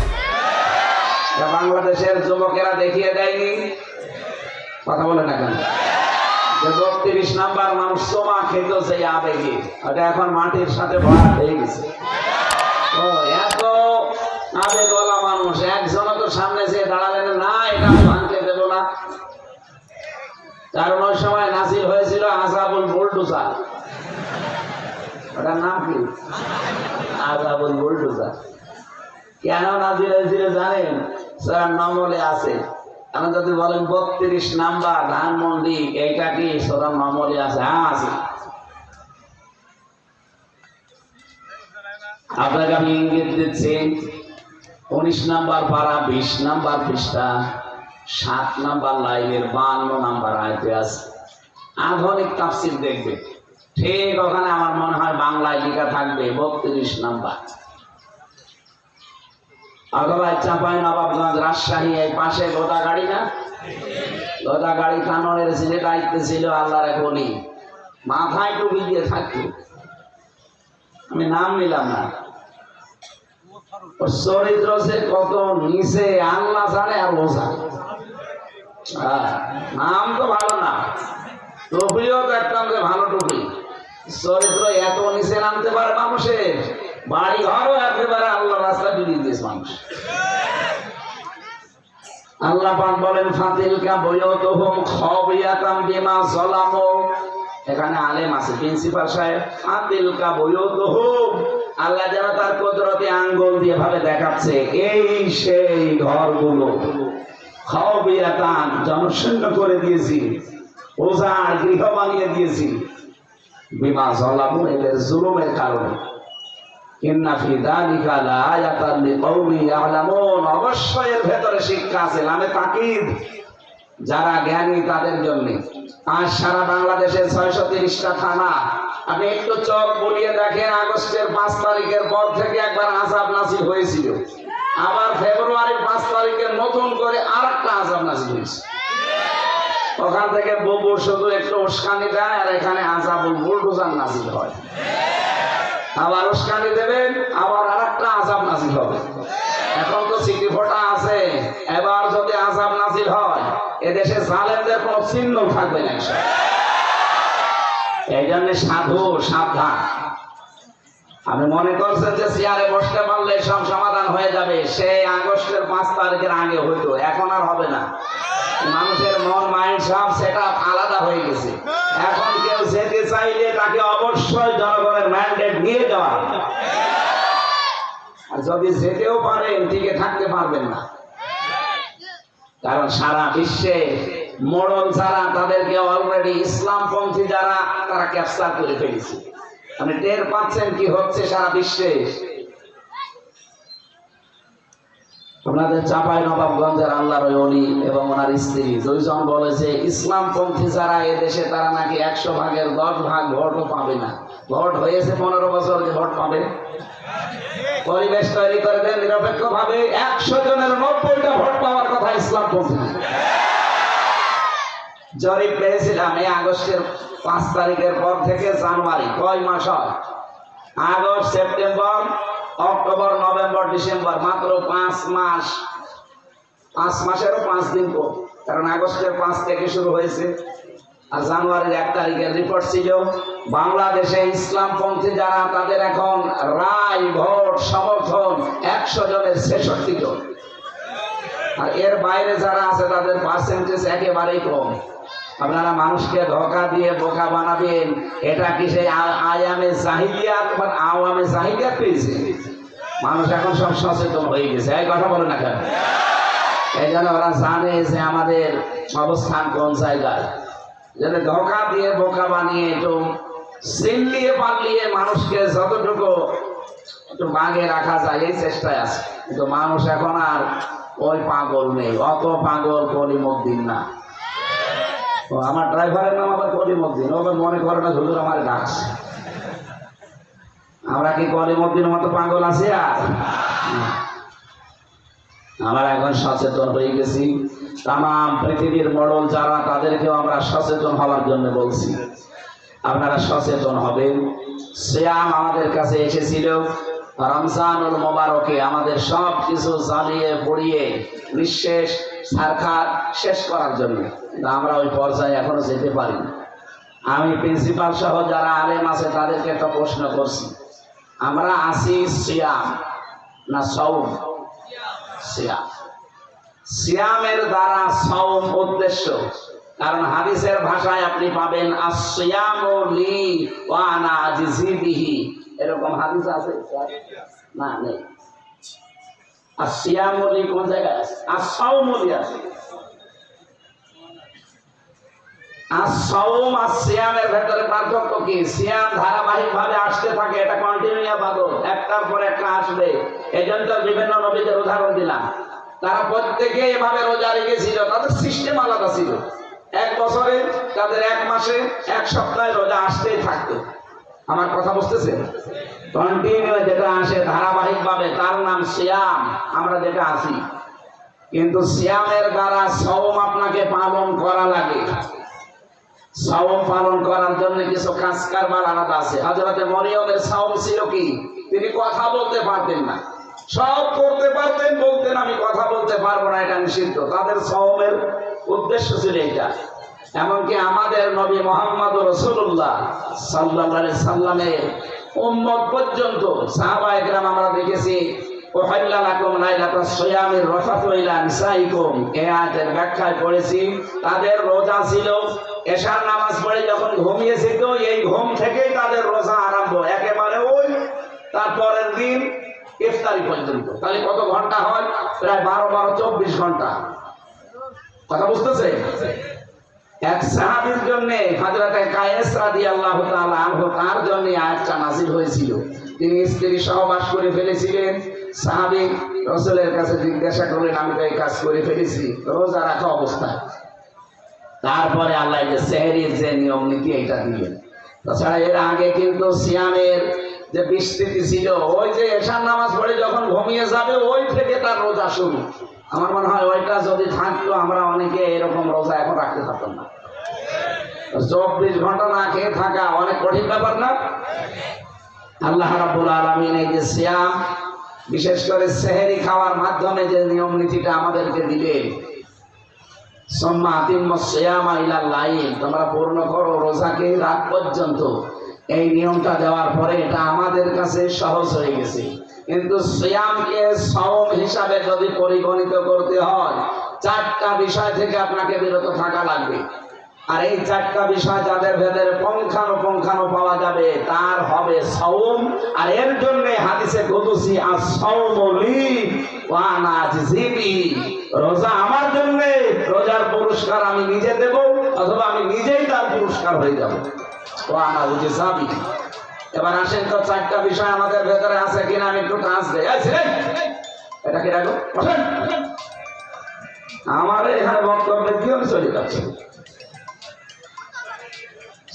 Speaker 1: বাংলাদেশের যুবকেরা দেখিয়ে দেয়নি? কথা বলে না কেন? যে 32 নাম্বার মানুষ সোমা খেত সেই আবেগে, ওটা এখন মাটির সাথে ভরা হয়ে গেছে। ও এত আবেগওয়ালা মানুষ, একজনও তো সামনে যে দাঁড়ালেন না, এটা ভাঙতে দেব না। কারণ ওই সময় নাজিল হয়েছিল আযাবুল বুলডোজার। ওটার নাম কি? আযাবুল বুলডোজার। কেন নাজিল হয়েছিল জানেন? সূরা নমলে আছে। আমি যদি বলেন 32 নাম্বার ধানমন্ডি, এইটা কি সূরা নমলে আছে? হ্যাঁ আছে। আপনাকে আমি ইঙ্গিত দিচ্ছি, 19 নাম্বার পারা, 20 নাম্বার পৃষ্ঠা, 7 নাম্বার লাইনের 52 নাম্বার আয়াতে আছে। আধুনিক তাফসীর দেখবে, ঠিক ওখানে আমার মনে হয় বাংলায় লেখা থাকবে 32 নাম্বার। অথবা চাঁপাই নবাবগঞ্জ, রাজশাহী, এই পাশে গোদাগাড়ি না, গোদাগাড়ি কাননের ছেলে দায়িত্বে ছিল আল্লাহর এক ওলি, মাথায় টুপি দিয়ে থাকতো, আমি নাম নিলাম না, ওর চরিত্র সে কত নিচে আল্লাহ জানে আর ও জানে। নাম তো ভালো না, টুপিও তো একটা ভালো টুপি, চরিত্র এত নিচে নামতে পারে মানুষের, বাড়ি ঘরও একেবারে আল্লাহ রাস্তা ডুবিয়ে দিয়েছে মানুষ। আল্লাহ পাক বলেন ফাতিলকা বুয়ুতুহুম খাবিয়াতাম বিমা যালামু। এখানে আলেম আছে, প্রিন্সিপাল সাহেব। ফাতিলকা বুয়ুতুহুম, আল্লাহ যেন তার কুদরতি আঙ্গুল দিয়ে ভাবে দেখাচ্ছে এই সেই ঘরগুলো খাবিয়াতান জনশূন্য করে দিয়েছি, ওজার গৃহ বানিয়ে দিয়েছি, বিমা যালামু, এদের জুলুমের কারণে। ইন্না ফি যালিকা লাআয়াতান লিকাওমিন ইয়ালামুন, অবশ্যই এর ভেতরে শিক্ষা আছে, লামে তাকিদ, যারা জ্ঞানী তাদের জন্য। আজ সারা বাংলাদেশে 630টা থানা, আপনি একটু চোখ বুলিয়ে দেখেন, আগস্টের 5 তারিখের পর থেকে একবার আযাব নাযিল হয়েছিল, আবার ফেব্রুয়ারির 5 তারিখে নতুন করে আরেকটা আযাব নাযিল হয়েছে। ওখান থেকে বুবু শুধু একটু উস্কানি দেয়, আর এখানে আযাবুল বুলডোজার নাযিল হয়। আবার উস্কানি দেবেন, আবার আরেকটা আযাব নাযিল হবে। এখন তো চিঠি ফোটা আছে, এবার যদি আযাব নাযিল হয় এদেশে জালেমদের কোনো চিহ্ন থাকবে না। এই জন্য সাধু সাবধান। আমি মনে করছেন যে চেয়ারে বসতে পারলে সব সমাধান হয়ে যাবে, সেই আগস্টের 5 তারিখের আগে হইতো, এখন আর হবে না। মানুষের মন মাইন্ড সব সেটা আলাদা হয়ে গেছে। এখন কেউ যেতে চাইলে তাকে অবশ্যই জনগণের ম্যান্ডেট নিয়ে যাওয়া, আর যদি যেতেও পারেন টিকে থাকতে পারবেন না। কারণ সারা বিশ্বে মোড়ল যারা, তাদেরকে অলরেডি ইসলামপন্থী যারা, তারা ক্যাপচার করে ফেলেছে। আপনি টের পাচ্ছেন কি হচ্ছে সারা বিশ্বে। আপনাদের চাপাই নবাবগঞ্জের আল্লাহর ওলি এবং ওনার স্ত্রী দুইজন বলেছে ইসলামপন্থী যারা এদেশে, তারা নাকি 100 ভাগের 10 ভাগ ভোটও পাবে না। ভোট হয়েছে 15 বছর, যে ভোট পাবে? পরিবেশ তৈরি করে দেন নিরপেক্ষ ভাবে, 100 জনের 90টা ভোট পাওয়ার কথা ইসলামপন্থী। জরিপ পেয়েছিলাম এই আগস্টের 5 তারিখের পর থেকে জানুয়ারি, কয় মাস হয়? August, September, October, November, December, মাত্র 5 মাস। 5 মাসেরও 5 দিন কম, কারণ আগস্টের 5 থেকে শুরু হয়েছে, আর জানুয়ারির 1 তারিখের রিপোর্ট ছিল বাংলাদেশে ইসলামপন্থী যারা, তাদের এখন রায়, ভোট, সমর্থন 100 জনের 66 জন, আর এর বাইরে যারা আছে তাদের পার্সেন্টেজ একেবারেই কম। আপনারা মানুষকে ধোঁকা দিয়ে বোকা বানাবেন, এটা কি সেই আয়ামে জাহিলিয়াত বা আওয়ামে জাহিলিয়াত পেয়েছে? মানুষ এখন সব সচেতন হয়ে গেছে, এই কথা বলে না কেন? এই জন্য ওরা জানে যে আমাদের অবস্থান কোন জায়গায়। যাতে ধোঁকা দিয়ে বোকা বানিয়ে একটু চিনলিয়ে পারলিয়ে মানুষকে যতটুকু একটু বাগে রাখা যায় এই চেষ্টায় আছে। কিন্তু মানুষ এখন আর ওই পাগল নেই, অত পাগল কলিমউদ্দিন না। তো আমার ড্রাইভারের নাম আবার কলিমউদ্দিন, ওকে মনে করে না হুজুর আমার ডাকছে। আমরা কি কলিমউদ্দিনের মতো পাগল আছি? আর আমরা এখন সচেতন হয়ে গেছি। তাম পৃথিবীর মডল যারা, তাদেরকেও আমরা সচেতন হওয়ার জন্য বলছি, আপনারা সচেতন হবেন। সিয়াম আমাদের কাছে এসেছিল রমজানুল মোবারকে, আমাদের সব কিছু জ্বালিয়ে পড়িয়ে নিঃশেষ ছারখার শেষ করার জন্য, আমরা ওই পর্যায়ে এখনো যেতে পারি না। আমি প্রিন্সিপাল সহ যারা আলেম আছে তাদেরকে একটা প্রশ্ন করছি, আমরা আছি সিয়াম না সাওম? সিয়াম। সিয়ামের দ্বারা সাওম উদ্দেশ্য, কারণ হাদিসের ভাষায় আপনি পাবেন আসিয়ামু লি ওয়া আনা আজজি বিহি, এরকম হাদিস আছে না? নেই। আসিয়ামু লি কোন জায়গায় আছে? আস-সাওমু লি আছে। আস-সাওম আর সিয়ামের ভেতরে পার্থক্য কি? সিয়াম ধারাবাহিক ভাবে আসতে থাকে, এটা কন্টিনিউ ইবাদত, একটার পর একটা আসবে। এজন্য বিভিন্ন নবীদের উদাহরণ দিলাম, তারা প্রত্যেকে এভাবে রোজা রেখেছিল, তাদের সিস্টেম আলাদা ছিল। 1 বছরে তাদের 1 মাসে 1 সপ্তাহে রোজা আসতেই থাকতো। আমার কথা বুঝতেছেন? কন্টিনিউ যেটা আসে ধারাবাহিক ভাবে তার নাম সিয়াম, আমরা যেটা আছি। কিন্তু সিয়ামের দ্বারা সাওম আপনাকে পালন করা লাগে। সাওম পালন করার জন্য কিছু কাজ কারবার আলাদা আছে। হযরতে মরিয়মের সাওম ছিল কি? তিনি কথা বলতে পারতেন না, সব করতে পারতেন, বলতেন আমি কথা বলতে পারবো না, এটা নিষিদ্ধ। তাদের সওমের উদ্দেশ্য ছিল এটা। এমনকি আমাদের নবী মুহাম্মদ রাসূলুল্লাহ সাল্লাল্লাহু আলাইহি সাল্লামের উম্মত পর্যন্ত সাহাবায়ে কেরাম আমরা দেখেছি ওহাল্লা লাকুম লাইলাতাস সিয়ামির রাফাতু ইলা নিসাইকুম, এই আয়াতের ব্যাখ্যায় পড়েছি তাদের রোজা ছিল, এশার নামাজ পড়ে যখন ঘুমিয়েছে তো এই ঘুম থেকেই তাদের রোজা আরম্ভ, একেবারে ওই তারপরের দিন ইফতারি পর্যন্ত। তাহলে কত ঘন্টা হয়? প্রায় 12-24 ঘন্টা। কথা বুঝতেছে? এক সাহাবীর জন্য হযরতে কায়েস রাদিয়াল্লাহু তাআলা আনহু, তার জন্য আয়াতটা নাযিল হয়েছিল। তিনি স্ত্রী সহবাস করে ফেলেছিলেন। সাহাবী রাসূলের কাছে জিজ্ঞাসা করলেন, আমি তো এই কাজ করে ফেলেছি রোজা রাখা অবস্থায়। তারপরে আল্লাহ যে সেহরির যে নিয়ম নীতি এটা দিলেন। তাছাড়া এর আগে কিন্তু সিয়ামের যে বিস্তৃতি ছিল, ওই যে এশার নামাজ পড়ে যখন ঘুমিয়ে যাবে ওই থেকে তার রোজা শুরু। আমার মনে হয় ওইটা যদি থাকতো আমরা অনেকে এরকম রোজা এখন রাখতে পারতাম না। 24 ঘন্টা না খেয়ে থাকা অনেক কঠিন ব্যাপার না? আল্লাহ রাব্বুল আলামিন এই যে সিয়াম, বিশেষ করে সেহরি খাওয়ার মাধ্যমে যে নিয়ম নীতিটা আমাদেরকে দিলেন, সুম্মা আতিম্মুস সিয়ামা ইলাল লাইল, তোমরা পূর্ণ করো রোজাকে রাত পর্যন্ত, এই নিয়মটা দেওয়ার পরে এটা আমাদের কাছে সহজ হয়ে গেছে। কিন্তু সিয়ামকে সওম হিসাবে যদি পরিগণিত করতে হয়, 4টা বিষয় থেকে আপনাকে বিরত থাকা লাগবে। আর এই 4টা বিষয় যাদের ভেতরে পুঙ্খানুপুঙ্খানু পাওয়া যাবে তার হবে সওম। আর এর জন্য হাদিসে কুদসি আস-সাওমু লি ওয়া আনা আজজি বিহি, রোজা আমার জন্য, রোজার পুরস্কার আমি নিজে দেব অথবা আমি নিজেই তার পুরস্কার হয়ে যাব। ওয়া আনা আজজি বিহি। এবার আসেন তো 4টা বিষয় আমাদের ভেতরে আছে কিনা আমি একটু টাচ দেই। এটা কি রাখো? আমার এখানে বক্তব্য দিয়ে আমি চলে যাচ্ছি,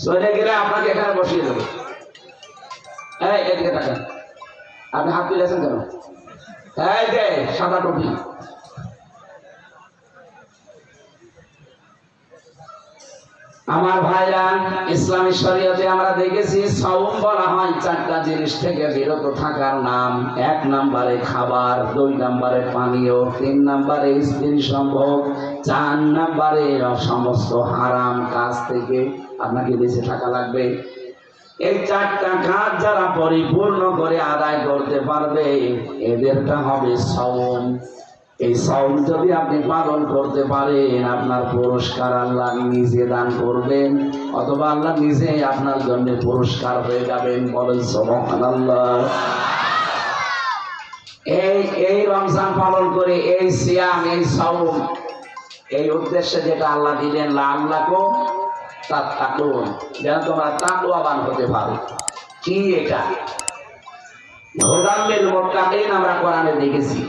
Speaker 1: চলে গেলে আপনাকে এখানে বসিয়ে দেবো। এই এদিকে তাকান, আপনি হাত তুলেছেন কেন? এই যে সাদা টুপি, আমার ভাইরা, ইসলামী শরীয়তে আমরা দেখেছি সওম বলা হয় 4টা জিনিস থেকে বিরত থাকার নাম। 1 নম্বরে খাবার, 2 নম্বরে পানীয়, 3 নম্বরে স্ত্রী সম্ভোগ, 4 নম্বরে সমস্ত হারাম কাজ থেকে আপনাকে বেঁচে থাকা লাগবে। এই 4টা কাজ যারা পরিপূর্ণ করে আদায় করতে পারবে এদেরটা হবে সওম। এই সওম যদি আপনি পালন করতে পারেন আপনার পুরস্কার আল্লাহ নিজে দান করবেন, অথবা আল্লাহ নিজে আপনার জন্য পুরস্কার হয়ে যাবেন। বলেন সুবহানাল্লাহ। এই রমজান পালন করে এই সিয়াম, এই সওম, এই উদ্দেশ্যে যেটা আল্লাহ দিলেন লাআল্লাকুম তাত্তাকুন, যেন তোমরা তাকওয়াবান হতে পারো। কি এটা? হুদাল লিল মুত্তাকিন আমরা কোরআনে দেখেছি।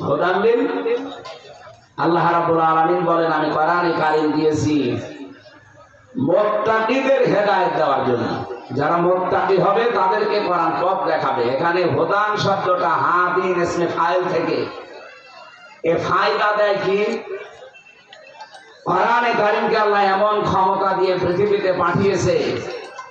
Speaker 1: হুদাল লিল, আল্লাহ রাব্বুল আলামিন বলেন আমি কোরআনে কারীম দিয়েছি মুত্তাকিদের হেদায়েত দেওয়ার জন্য। যারা মুত্তাকি হবে তাদেরকে কোরআন পথ দেখাবে। এখানে হুদান শব্দটা হাদিন ইসমে ফাইল থেকে, এ ফায়দা দেয় কি? কোরআনে কারীমকে আল্লাহ এমন ক্ষমতা দিয়ে পৃথিবীতে পাঠিয়েছে,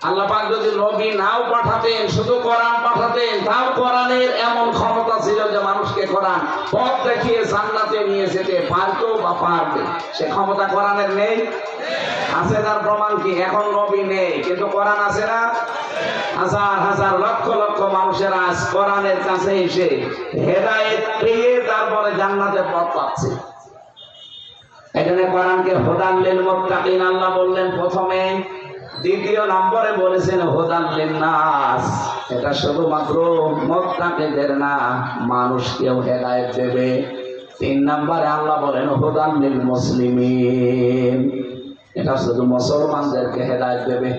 Speaker 1: আল্লাহ পাক যদি নবী নাও পাঠাতেন, শুধু কোরআন পাঠাতেন, তাও কোরআনের এমন ক্ষমতা ছিল যে মানুষকে কোরআন পথ দেখিয়ে জান্নাতে নিয়ে যেতে পারতো বা পারবে। সে ক্ষমতা কোরআনের নেই? আছে। তার প্রমাণ কি? এখন নবী নেই কিন্তু কোরআন আছে না? হাজার হাজার লক্ষ লক্ষ মানুষের আজ কোরআনের কাছে এসে হেদায়েত পেয়ে তারপরে জান্নাতের পথ পাচ্ছে। এখানে কোরআনকে হুদাল লিল মুত্তাকিন আল্লাহ বললেন প্রথমে, দ্বিতীয় নম্বরে বলেছেন হুদাল লিন নাস। এটা শুধুমাত্র মুত্তাকিদের না, মানুষকেও হেদায়েত দেবে। 3 নম্বরে আল্লাহ বলেন হুদাল লিল মুসলিমিন, এটা শুধু মুসলমানদেরকে হেদায়েত দেবে।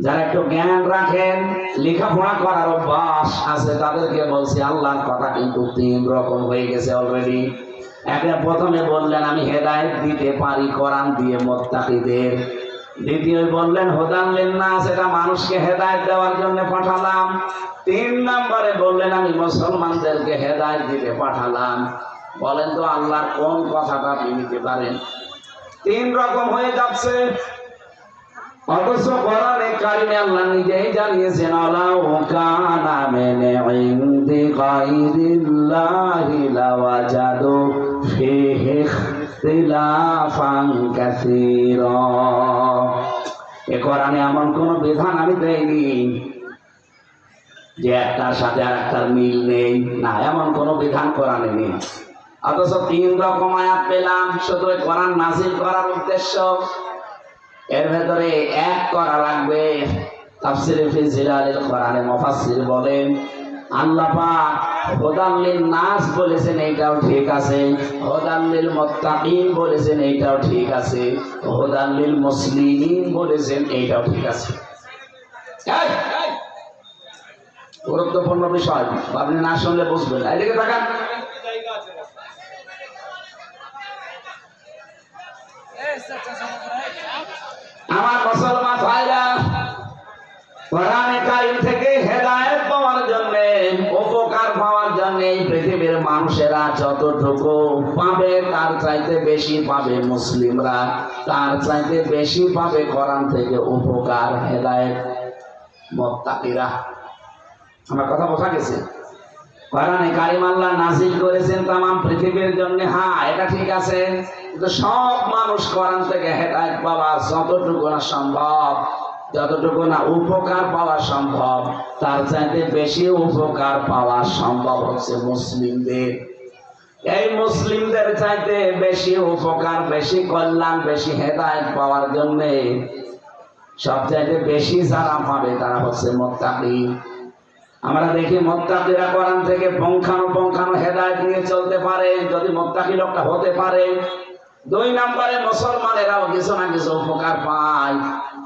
Speaker 1: যারা একটু জ্ঞান রাখেন, লেখাপড়া করার অভ্যাস আছে, তাদেরকে বলছি আল্লাহর কথা কিন্তু 3 রকম হয়ে গেছে অলরেডি। একটা প্রথমে বললেন আমি হেদায়েত দিতে পারি কোরআন দিয়ে মুত্তাকিদের। দ্বিতীয় বললেন হুদাল লিন নাস, এটা মানুষকে হেদায়েত দেওয়ার জন্য পাঠালাম। 3 নম্বরে বললেন আমি মুসলমানদেরকে হেদায়েত দিতে পাঠালাম। বলেন তো আল্লাহর কোন কথাটা আপনি নিতে পারেন? 3 রকম হয়ে যাচ্ছে। অথচ কোরআনে কারিমে আল্লাহ নিজেই জানিয়েছেন আলাউ কানা মিন ইনদি গায়রিল্লাহি লাওয়াজাদু ফীহি ইখতিলাফান কাসীরা। এ কোরআনে এমন কোন বিধান আমি দেইনি যে একটার সাথে আরেকটার মিল নেই, না, এমন কোন বিধান কোরআনে নেই। অথচ 3 রকম আয়াত পেলাম শুধু কোরআন নাযিল করার উদ্দেশ্য। এর ভেতরে এক করা লাগবে। তাফসীরে ফি জিলালিল কোরআনে মুফাসসির বলেন আল্লাহ পাক হুদাল লিন নাস বলেছেন, এইটাও ঠিক আছে। হুদাল লিল মুত্তাকিন বলেছেন, এইটাও ঠিক আছে। হুদাল লিল মুসলিমিন বলেছেন, এইটাও ঠিক আছে। গুরুত্বপূর্ণ বিষয়, আপনি না শুনলে বুঝবেন না। এদিকে তাকান। আমার মুসলমান ভাইরা, কোরআনে কারীম থেকে হেদায়েত পাওয়ার জন্য, উপকার পাওয়ার জন্য এই পৃথিবীর মানুষেরা যতটুকু পাবে তার চাইতে বেশি পাবে মুসলিমরা, তার চাইতে বেশি পাবে কোরআন থেকে উপকার, হেদায়েত, মুত্তাকিরা। আমার কথা বোঝা গেছে? কোরআনে কারীম আল্লাহ নাযিল করেছেন তামাম পৃথিবীর জন্য, হ্যাঁ এটা ঠিক আছে। কিন্তু সব মানুষ কোরআন থেকে হেদায়েত পাওয়া যতটুকু না সম্ভব, যতটুকু না উপকার পাওয়া সম্ভব, তার চাইতে বেশি উপকার পাওয়া সম্ভব হচ্ছে মুসলিমদের। এই মুসলিমদের চাইতে বেশি উপকার, বেশি কল্যাণ, বেশি হেদায়েত পাওয়ার জন্য সবচাইতে বেশি যারা পাবে তারা হচ্ছে মুত্তাকি। আমরা দেখি মুত্তাকিরা কোরআন থেকে পুঙ্খানুপুঙ্খানু হেদায়েত নিয়ে চলতে পারে, যদি মুত্তাকি লোকটা হতে পারে। 2 নম্বরে মুসলমানেরাও কিছু না কিছু উপকার পায়।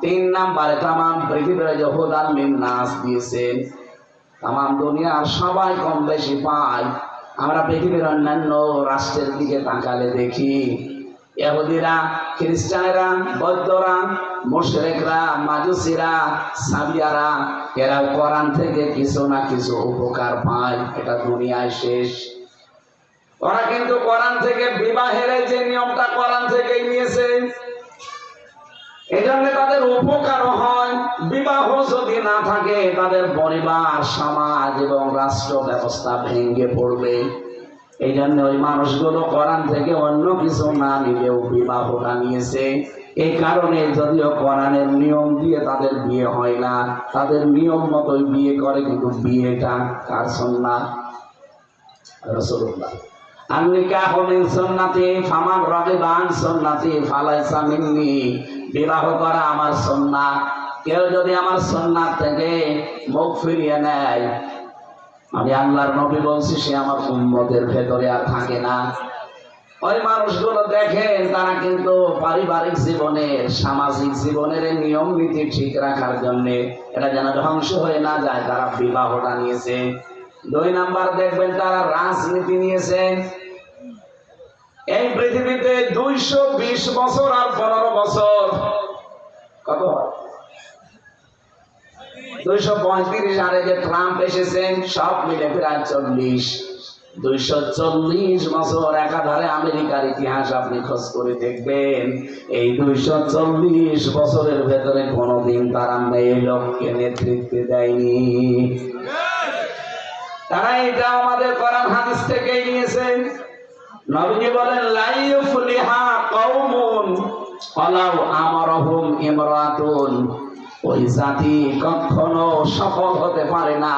Speaker 1: 3 নম্বরে তামাম পৃথিবীর যে হুদাল লিন নাস দিয়েছেন, তামাম দুনিয়ার সবাই কম বেশি পায়। আমরা পৃথিবীর অন্যান্য রাষ্ট্রের দিকে তাকালে দেখি ইহুদিরা, খ্রিস্টানেরা, বৌদ্ধরা, মুশরিকরা, মাজুসিরা, সাবিয়ারা, এরা কোরআন থেকে কিছু না কিছু উপকার পায়। এটা দুনিয়ায় শেষ। ওরা কিন্তু কোরআন থেকে বিবাহের যে নিয়মটা কোরআন থেকেই নিয়েছে, এই জন্য তাদের উপকারও হয়। বিবাহ যদি না থাকে তাদের পরিবার, সমাজ এবং রাষ্ট্র ব্যবস্থা ভেঙে পড়বে। এই জন্য ওই মানুষগুলো কোরআন থেকে অন্য কিছু না নিলেও বিবাহটা নিয়েছে। এই কারণে যদিও কোরআনের নিয়ম দিয়ে তাদের বিয়ে হয় না, তাদের নিয়ম মতোই বিয়ে করে, কিন্তু বিয়েটা কার সুন্নাত? রাসূলুল্লাহ। আন-নিকাহু মিন সুন্নতি ফামান রাগিবা আন সুন্নতি ফালাইসা মিন্নি। বিবাহ করা আমার সুন্নাত। কেউ যদি আমার সুন্নাত থেকে মুখ ফিরিয়ে নেয়, আমি আল্লাহর নবী বলছি, সে আমার উম্মতের ভেতরে আর থাকে না। ওই মানুষগুলো দেখেন তারা কিন্তু পারিবারিক জীবনের, সামাজিক জীবনের নিয়ম নীতি ঠিক রাখার জন্য, এটা যেন ধ্বংস হয়ে না যায়, তারা বিবাহটা নিয়েছে। 2 নাম্বার দেখবেন তারা রাজনীতি নিয়েছে। এই পৃথিবীতে 220 বছর আর 15 বছর, কত হয়? 235 সালে যে ট্রাম্প এসেছেন, সব মিলে প্রায় 40। 240 বছর একাধারে আমেরিকার ইতিহাস আপনি খোঁজ করে দেখবেন। এই 240 বছরের ভেতরে কোনোদিন তারা মেয়ে লোককে নেতৃত্ব দেয়নি। তারা এটা আমাদের কোরআন হাদিস থেকেই নিয়েছেন। নবীজি বলেন লা ইউফলিহা কওমুন ওয়ালাউ আমারহুম ইমরাতুন। ওই জাতি কখনো সফল হতে পারে না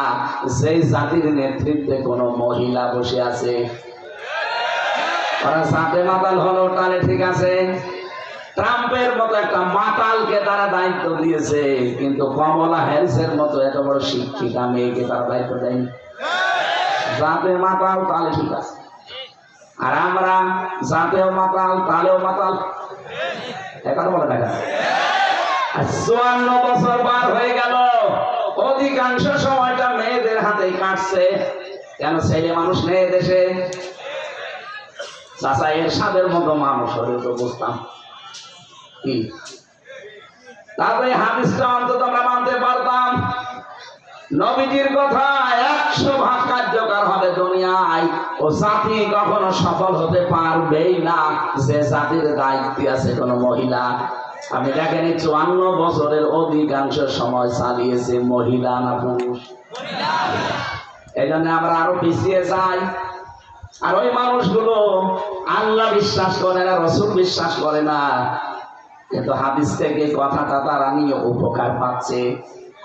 Speaker 1: সেই জাতির নেতৃত্বে কোনো মহিলা বসে আছে। ওরা সাথে মাতাল হলো, তাহলে ঠিক আছে। ট্রাম্পের মতো একটা মাতালকে তারা দায়িত্ব দিয়েছে, কিন্তু কমলা হ্যারিসের মতো এত বড় শিক্ষিতা মেয়েকে তারা দায়িত্ব দেয়নি। জাতে মাতাল, তাহলে ঠিক আছে। আর আমরা জাতেও মাতাল, তাহলেও মাতাল, এটা বলে দেখা। 54 বছর পার হয়ে গেল, অধিকাংশ সময়টা মেয়েদের হাতেই কাটছে। কেন? ছেলে মানুষ নেই দেশে। চাচা এরশাদের মতো মানুষ হলে তো বুঝতাম কি। তারপরে হাদিসটা অন্তত আমরা মানতে পারতাম। নবীজির কথা 100 ভাগ কার্যকর হবে দুনিয়ায়। ও জাতি কখনো সফল হতে পারবেই না যে জাতির দায়িত্বে আছে কোনো মহিলা। আপনি দেখেন 54 বছরের অধিকাংশ সময় চালিয়েছে মহিলা না পুরুষ? এই জন্য আমরা আরো পিছিয়ে যাই। আর ওই মানুষগুলো আল্লাহ বিশ্বাস করে না, রসুল বিশ্বাস করে না, কিন্তু হাদিস থেকে কথাটা তারা নিয়ে উপকার পাচ্ছে,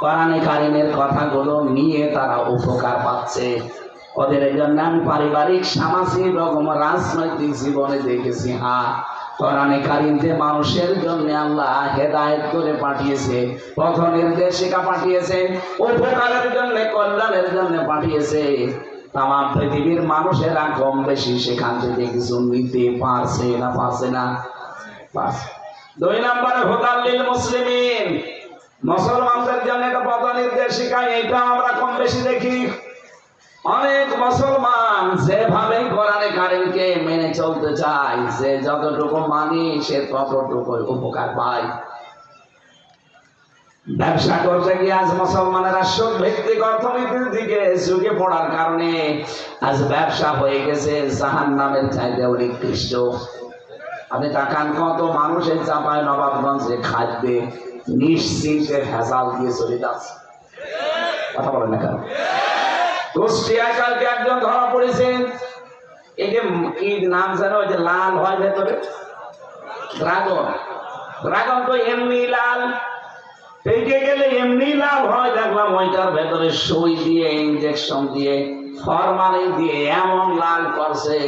Speaker 1: কোরআনে কারিমের কথাগুলো নিয়ে তারা উপকার পাচ্ছে। ওদের এই জন্য আমি পারিবারিক, সামাজিক রকম রাজনৈতিক জীবনে দেখেছি, কোরআনে কারিম যে মানুষের জন্য আল্লাহ হেদায়েত করে পাঠিয়েছে, পথ নির্দেশিকা পাঠিয়েছে, উপকারের জন্য, কল্যাণের জন্য পাঠিয়েছে, তাম পৃথিবীর মানুষেরা কম বেশি সেখান থেকে কিছু নিতে পারছে না? পারছে না? পারছে। 2 নম্বরে হুদাল লিল মুসলিমিন, মুসলমানদের জন্য একটা পথ নির্দেশিকা, এটা আমরা কম বেশি দেখি। অনেক মুসলমান যেভাবে কোরআনে কারিমকে মেনে চলতে চায়, যে যতটুকু মানি সে ততটুকু উপকার পায়। ব্যবসা করতে গিয়ে আজ মুসলমানেরা সুদ ভিত্তিক অর্থনীতির দিকে ঝুঁকে পড়ার কারণে আজ ব্যবসা হয়ে গেছে জাহান্নামের চাইতে নিকৃষ্ট। আপনি তাকান, কত মানুষের চাপায় নবাবগঞ্জে খাদ্যে নিশ্চিন্তে ভেজাল দিয়ে চলে যাচ্ছে। কথা বলেন না কেন? কুষ্টিয়ায় কালকে একজন ধরা পড়েছে, এই যে কি নাম জানো, ওই যে লাল হয় ভেতরে, ড্রাগন। ড্রাগন তো এমনি লাল, পেকে গেলে এমনি লাল হয়। দেখলাম ওইটার ভেতরে সুই দিয়ে, ইঞ্জেকশন দিয়ে, ফরমালিন দিয়ে এমন লাল করছে,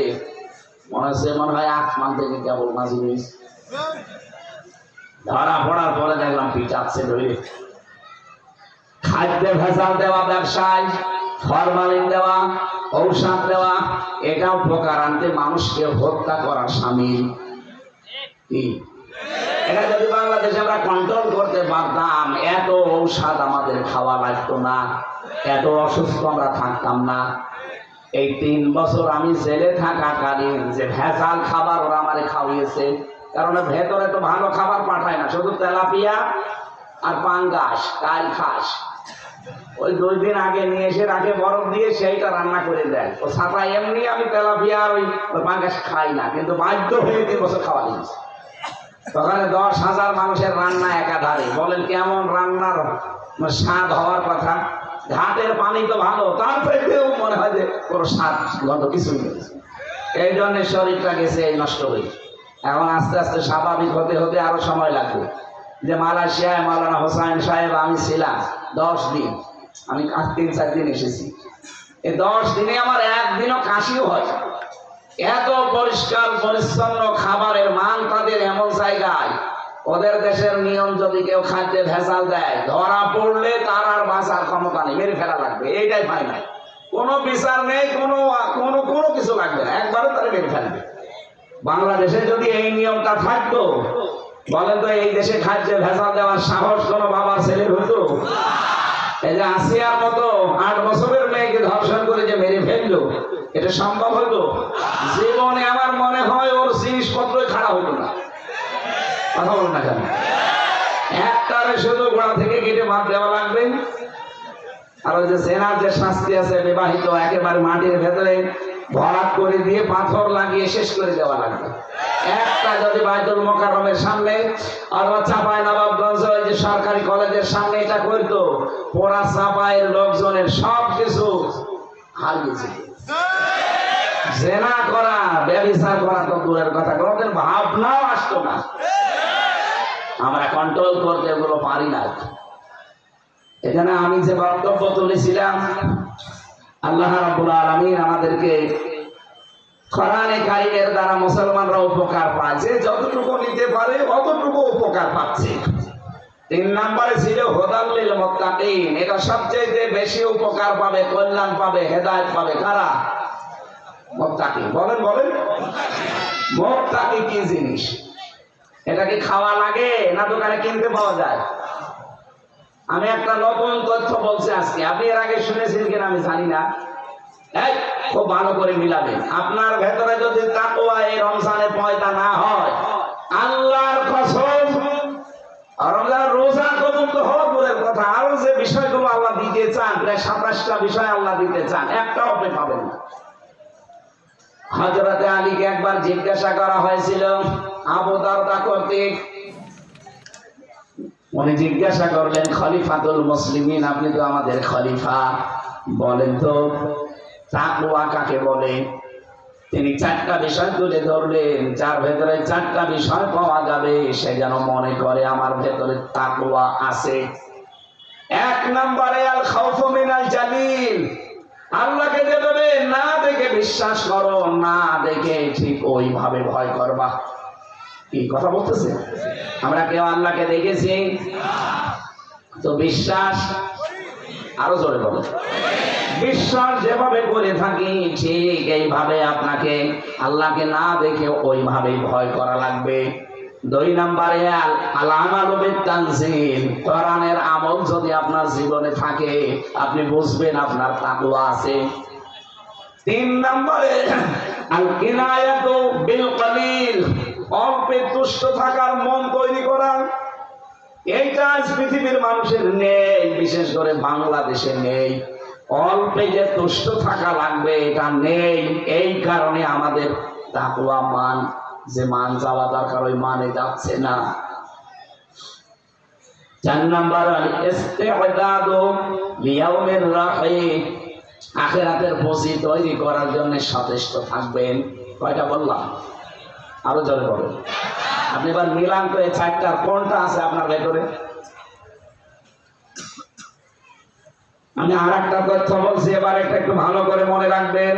Speaker 1: মনে হয় আসমান থেকে কেবল নাজিল। ধরা পড়ার পরে দেখলাম পিটাচ্ছে ধরে। খাদ্যে ভেজাল দেওয়া ব্যবসায়, ফরমালিন দেওয়া, ঔষধ দেওয়া, এটা উপকার আনতে মানুষকে হত্যা করা শামিল। এটা যদি বাংলাদেশে আমরা কন্ট্রোল করতে পারতাম, এত ঔষধ আমাদের খাওয়া লাগতো না, এত অসুস্থ আমরা থাকতাম না। এই 3 বছর আমি জেলে থাকাকালীন যে ভেজাল খাবার ওরা আমারে খাওয়িয়েছে, কারণ ভেতরে তো ভালো খাবার পাঠায় না, শুধু তেলাপিয়া আর পাঙ্গাস, কাল খাস। ওই 2 দিন আগে নিয়ে এসে রাখে বরফ দিয়ে, সেইটা রান্না করে দেয়। ও ছাতা এমনি আমি তেলাপিয়া আর ওই পাঙ্গাস খাই না, কিন্তু বাধ্য হয়ে 3 বছর খাওয়া দিয়েছে। ওখানে 10,000 মানুষের রান্না একাধারে। বলেন কেমন রান্নার স্বাদ হওয়ার কথা? ঘাটের পানি তো ভালো, তারপরেও মনে হয় যে কোনো স্বাদ গন্ধ কিছুই নেই। এই জন্য শরীরটা গেছে এই নষ্ট হয়ে। এখন আস্তে আস্তে স্বাভাবিক হতে হতে আরো সময় লাগবে। যে মালয়েশিয়ায় মাওলানা হোসাইন সাহেব আমি ছিলাম 10 দিন, আমি 3-4 দিন এসেছি। এই 10 দিনে আমার একদিনও কাশিও হয়। এত পরিষ্কার পরিচ্ছন্ন খাবারের মান তাদের, এমন জায়গায় ওদের দেশের নিয়ম যদি কেউ খাদ্যে ভেজাল দেয়, ধরা পড়লে তার আর বাঁচার ক্ষমতা নেই, মেরে ফেলা লাগবে। এইটাই ফাইনাল, কোনো বিচার নেই, কোনো কিছু লাগবে না, একবারে তারা মেরে ফেলবে। বাংলাদেশে যদি এই নিয়মটা থাকতো, বলেন তো এই দেশে খাদ্যে ভেজাল দেওয়ার সাহস কোনো বাবার ছেলের হতো? এই যে আসিয়ার মতো 8 বছরের মেয়েকে ধর্ষণ করে যে মেরে ফেললো, এটা সম্ভব হতো? জীবনে আমার মনে হয় ওর জিনিসপত্রই খারাপ হতো না। কথা বলুন না কেন? একটারে শুধু গোড়া থেকে কেটে বাদ দেওয়া লাগবে। আর ওই যে জেনার যে শাস্তি আছে, বিবাহিত একেবারে মাটির ভেতরে ভরাট করে দিয়ে পাথর লাগিয়ে শেষ করে দেওয়া লাগবে। একটা যদি বাইতুল মোকাররমের সামনে আর চাপাই নবাবগঞ্জ ওই যে সরকারি কলেজের সামনে এটা করতো, পোড়া চাপাইয়ের লোকজনের সব কিছু হারিয়েছে। জেনা করা, ব্যভিচার করা তো দূরের কথা, কোনোদিন ভাবনাও আসতো না। আমরা কন্ট্রোল করতে এগুলো পারি না। এখানে আমি যে বক্তব্য তুলেছিলাম, আল্লাহ রাব্বুল আলামিন আমাদেরকে কোরআনে কারিমের দ্বারা মুসলমানরা উপকার পায়, যে যতটুকু নিতে পারে অতটুকু উপকার পাচ্ছে। 3 নম্বরে ছিল হুদাল লিল মুত্তাকিন, এটা সবচেয়ে বেশি উপকার পাবে, কল্যাণ পাবে, হেদায়েত পাবে কারা? মুত্তাকি। বলেন মুত্তাকি কি জিনিস? এটা কি খাওয়া লাগে না দোকানে কিনতে পাওয়া যায়? আমি একটা নতুন তথ্য বলছি আজকে, আপনি এর আগে শুনেছেন কিনা আমি জানি না। খুব ভালো করে মিলাবেন। আপনার ভেতরে যদি তাকওয়া এই রমজানে পয়দা না হয়, আল্লাহর কসম, রমজান রোজা কবুল তো হওয়ার দূরের কথা, আরো যে বিষয়গুলো আল্লাহ দিতে চান, প্রায় 27টা বিষয় আল্লাহ দিতে চান, একটাও আপনি পাবেন না। হযরতে আলীকে একবার জিজ্ঞাসা করা হয়েছিল আবু দারদা কর্তৃক, উনি জিজ্ঞাসা করলেন, খলিফাতুল মুসলিমিন, আপনি তো আমাদের খলিফা, বলেন তো তাকওয়া কাকে বলে? তিনি চারটা বিষয় তুলে ধরলেন, যার ভেতরে চারটা বিষয় পাওয়া যাবে সে যেন মনে করে আমার ভেতরে তাকওয়া আছে। এক নম্বরে আল খাউফু মিনাল জালিল, আল্লাহকে যেভাবে না দেখে বিশ্বাস করো, না দেখে ঠিক ওইভাবে ভয় করবা। কি কথা বলতেছে? আমরা কেউ আল্লাহকে দেখেছি? তো বিশ্বাস আরো জোরে বলো। বিশ্বাস যেভাবে করে থাকি ঠিক এইভাবে আপনাকে আল্লাহকে না দেখে ওইভাবেই ভয় করা লাগবে। দুই নম্বরে আল আমালু বিত-তানজিল, কোরআনের আমল যদি আপনার জীবনে থাকে আপনি বুঝবেন আপনার তাকওয়া আছে। তিন নম্বরে আল কিনায়াতু বিল কলিল, অল্পে তুষ্ট থাকার মন তৈরি করা। এইটা আজ পৃথিবীর মানুষের নেই, বিশেষ করে বাংলাদেশে নেই। অল্পে যে তুষ্ট থাকা লাগবে এটা নেই, এই কারণে আমাদের তাকওয়া মান, যে মান যাওয়া দরকার ওই মানে যাচ্ছে না। চার নাম্বার আল ইস্তি'দাদু লিয়াউমির রাহিম, আখিরাতের পুঁজি তৈরি করার জন্য সচেষ্ট থাকবেন। কয়টা বললাম? আরো জোরে বলেন। আপনি এবার মিলান তো এই চারটার কোনটা আছে আপনার ভেতরে? আমি আর একটা তথ্য বলছি, এবার এটা একটু ভালো করে মনে রাখবেন।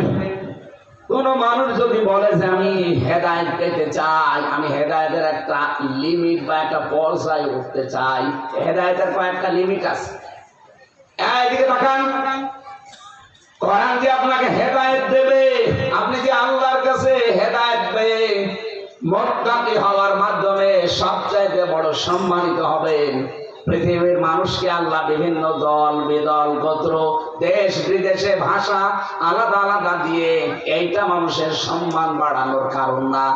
Speaker 1: কোন মানুষ যদি বলে যে আমি হেদায়েত পেতে চাই, আমি হেদায়েতের একটা লিমিট বা একটা পর্যায়ে উঠতে চাই, হেদায়েতের কয়েকটা লিমিট আছে। এইদিকে তাকান, কোরআন যে আপনাকে হেদায়েত দেবে, আপনি যে আল্লাহর কাছে হেদায়েত পেয়ে মুত্তাকি হওয়ার মাধ্যমে সবচাইতে বড় সম্মানিত হবেন। পৃথিবীর মানুষকে আল্লাহ বিভিন্ন দল বিদল গোত্র দেশ বিদেশে ভাষা আলাদা আলাদা দিয়ে এইটা মানুষের সম্মান বাড়ানোর কারণ না।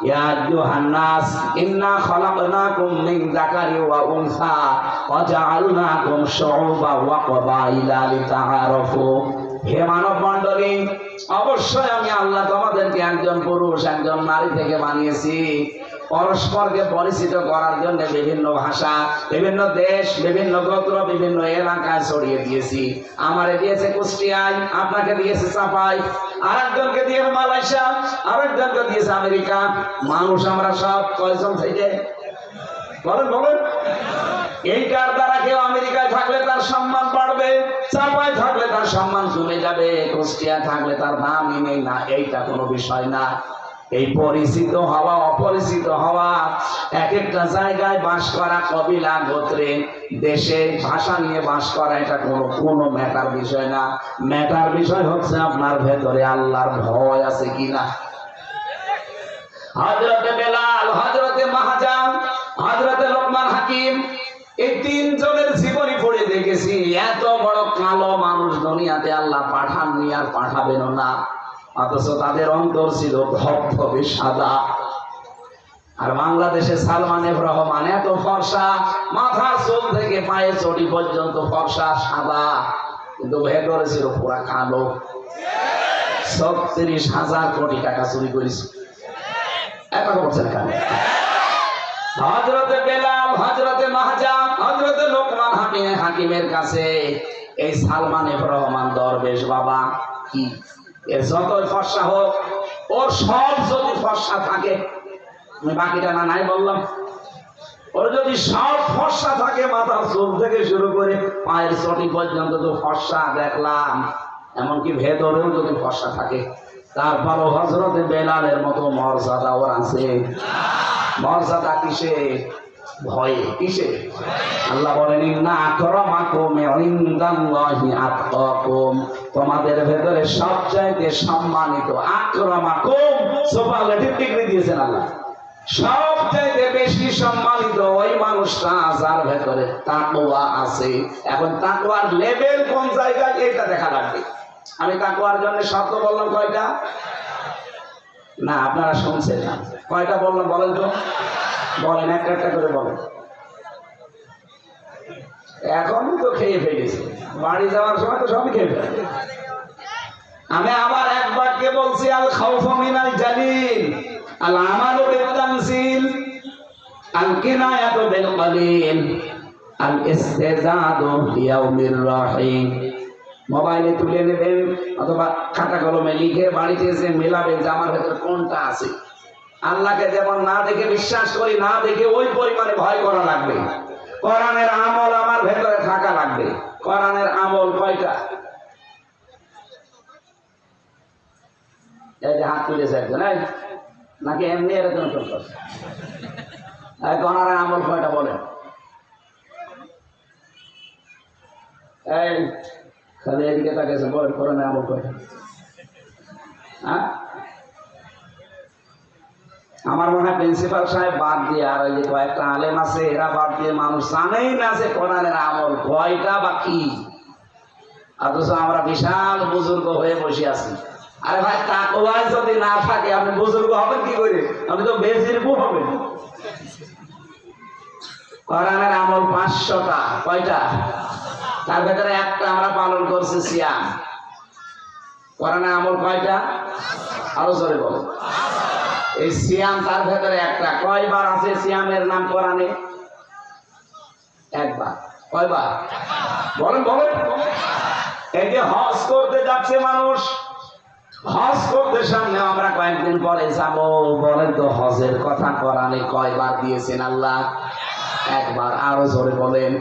Speaker 1: ইয়া আইয়ুহান নাস ইন্না খলাকনাকুম মিন যাকারি ওয়া উনসা ওয়া জাআলনাকুম শুউবান ওয়া ক্বাবাইলা লিতাআরাফু। হে মানব মণ্ডলী, অবশ্যই আমি আল্লাহ তোমাদেরকে একজন পুরুষ একজন নারী থেকে বানিয়েছি, পরস্পরকে পরিচিত করার জন্য বিভিন্ন ভাষা, বিভিন্ন দেশ, বিভিন্ন গোত্র, বিভিন্ন এলাকায় ছড়িয়ে দিয়েছি। আমারে দিয়েছে কুষ্টিয়ায়, আপনাকে দিয়েছে চাপাই, আরেকজনকে দিয়েছে মালয়েশিয়া, আরেকজনকে দিয়েছে আমেরিকা। মানুষ আমরা সব কয়জন থেকে বলেন বলেন? এইটার দ্বারা কেউ আমেরিকায় থাকলে তার সম্মান বাড়বে, চাপায় থাকলে তার সম্মান কমে যাবে, কুষ্টিয়ায় থাকলে তার দামই নেই না, এইটা কোনো বিষয় না। এই পরিচিত হওয়া অপরিচিত হওয়া, এক একটা জায়গায় বাস করা, কবিলা গোত্রে দেশে ভাষা নিয়ে বাস করা, এটা কোনো ম্যাটার বিষয় না। ম্যাটার বিষয় হচ্ছে আপনার ভেতরে আল্লাহর ভয় আছে কিনা। হযরতে বেলাল, হযরতে মাহজান, হযরতে লোকমান হাকিম, এই তিনজনের জীবনী পড়ে দেখেছি এত বড় কালো মানুষ দুনিয়াতে আল্লাহ পাঠাননি আর পাঠাবেনও না, অথচ তাদের অন্তর ছিল ধবধবে সাদা। আর বাংলাদেশে সালমান এফ রহমান এত ফর্সা, মাথার চুল থেকে পায়ের চটি পর্যন্ত ফর্সা সাদা, কিন্তু ভেতরে ছিল পুরা কালো। ৩৬,০০০ কোটি টাকা চুরি করেছে। এখন বলছেন কেন? হযরতে বেলাল, হযরতে মাহজান, হযরতে লোকমান হাকিমের কাছে এই সালমান এফ রহমান দরবেশ বাবা কি, এর যতই ফর্সা হোক, ওর সব যদি ফর্সা থাকে, আমি বাকিটা না নাই বললাম, ওর যদি সব ফর্সা থাকে, মাথার চুল থেকে শুরু করে পায়ের চটি পর্যন্ত তো ফর্সা দেখলাম, এমনকি ভেতরেও যদি ফর্সা থাকে, তারপরও হযরতে বেলালের মতো মর্যাদা ওর আছে। মর্যাদা কিসে? ভয়ে। কিসে? আল্লাহ বলেন ইন্না আকরামাকুম ইনদাল্লাহি আতকাকুম, তোমাদের ভেতরে সবচাইতে সম্মানিত আকরামাকুম, সুবহানাল্লাহ, ডিগ্রি দিয়েছেন আল্লাহ। সবচাইতে বেশি সম্মানিত ওই মানুষটা যার ভেতরে তাকওয়া আছে। এখন তাকওয়ার লেভেল কোন জায়গায় এটা দেখা লাগবে। আমি তাকওয়ার জন্য শর্ত বললাম কয়টা? না আপনারা শুনছেন না, কয়টা বললাম বলেন তো? বলেন, একটা একটা করে বলেন। এখনই তো খেয়ে ফেলেছি, বাড়ি যাওয়ার সময় তো সবই খেয়ে ফেলে। আমি আবার এক বাক্যে বলছি, আল খাউফু মিনাল জালিল, আল আমালু বিত-তানজিল, আল কিনায়াতু বিল কলিল। আল ইস্তেজাদু বিয়াউমির রহিম। মোবাইলে তুলে নেবেন অথবা খাতা কলমে লিখে বাড়িতে এসে মেলাবেন যে আমার ভেতরে কোনটা আছে। আল্লাহকে যেমন না দেখে বিশ্বাস করি, না দেখে ওই পরিমাণে ভয় করা লাগবে। কোরআনের আমল আমার ভেতরে থাকা লাগবে। কোরআনের আমল কয়টা? এই যে হাত তুলেছে একজন, নাকি এমনি এরকম করছে? কোরআনের আমল কয়টা বলেন? এই খালি এদিকে তাকিয়েছেন, বলেন কোরআনের আমল কয়টা? হ্যাঁ, আমার মনে হয় প্রিন্সিপাল সাহেব বাদ দিয়ে আর ওই যে কয়েকটা আলেম আছে এরা বাদ দিয়ে মানুষ জানেই না যে কোরআনের আমল কয়টা বা কি। অথচ আমরা বিশাল বুজুর্গ হয়ে বসে আছি। আরে ভাই, তাকওয়ায় যদি না থাকে আপনি বুজুর্গ হবেন কি করে? আপনি তো বেজিরবু হবেন। কোরআনের আমল 500টা। কয়টা? তার ভেতরে একটা আমরা পালন করছি, সিয়াম। কোরআনের আমল কয়টা? আরো জোরে বলো। এই সিয়াম তার ভেতরে একটা। কয়বার আছে সিয়ামের নাম কোরআনে? একবার। কয়বার? বলেন বলেন। এই যে হজ করতে যাচ্ছে মানুষ, হজ করতে সামনে আমরা কয়েকদিন পরে যাব, বলেন তো হজের কথা কোরআনে কয়বার দিয়েছেন আল্লাহ? একবার। আরো জোরে বলেন।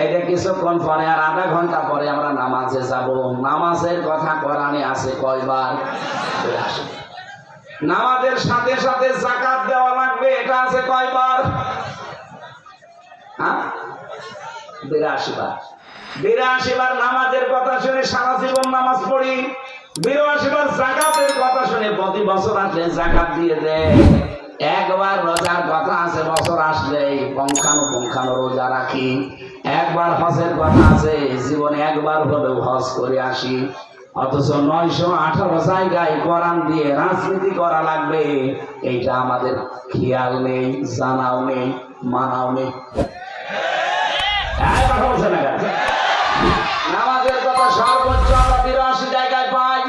Speaker 1: এই যে কিছুক্ষণ পরে আর আধা ঘন্টা পরে আমরা নামাজে যাব, নামাজের কথা কোরআনে আছে কয়বার? নামাজের সাথে সাথে যাকাত দেওয়া লাগবে, এটা আছে কয়বার? 82 বার। 82 বার নামাজের কথা শুনে সারা জীবন নামাজ পড়ি। 82 বার যাকাতের কথা শুনে প্রতি বছর আসলে যাকাত দিয়ে দেয়। একবার রোজার কথা আছে, বছর আসলেই পঙ্খানো রোজা রাখি। একবার হজের কথা আছে, জীবনে একবার হলেও হজ করে আসি। অথচ 918 জায়গায় কোরআন দিয়ে রাজনীতি করা লাগবে, এইটা আমাদের খেয়াল নেই, জানাও নেই, মানাও নেই। নামাজের কথা সর্বোচ্চ আমরা 82 জায়গায় পাই,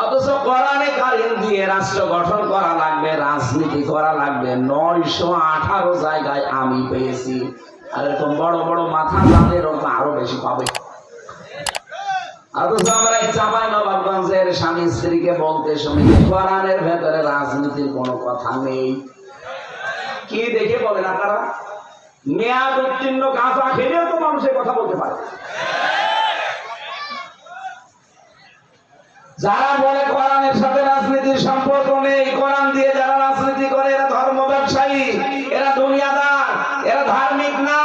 Speaker 1: অথচ কোরআনে কারিম দিয়ে রাষ্ট্র গঠন করা লাগবে, রাজনীতি করা লাগবে 918 জায়গায় আমি পেয়েছি। আর এরকম বড় বড় মাথা যাদের আরো বেশি পাবে। অথচ আমরা এই চাঁপাইনবাবগঞ্জের স্বামী স্ত্রীকে বলতে শুনি কোরআনের ভেতরে রাজনীতির কোনো কথা নেই। কি দেখে বলেন আপনারা? মেয়াদ উত্তীর্ণ গাঁজা খেলেও তো মানুষের কথা বলতে পারে। যারা বলে কোরআনের সাথে রাজনীতির সম্পর্ক নেই, কোরআন দিয়ে যারা রাজনীতি করে এরা ধর্ম ব্যবসায়ী, এরা দুনিয়াদার, এরা ধার্মিক না।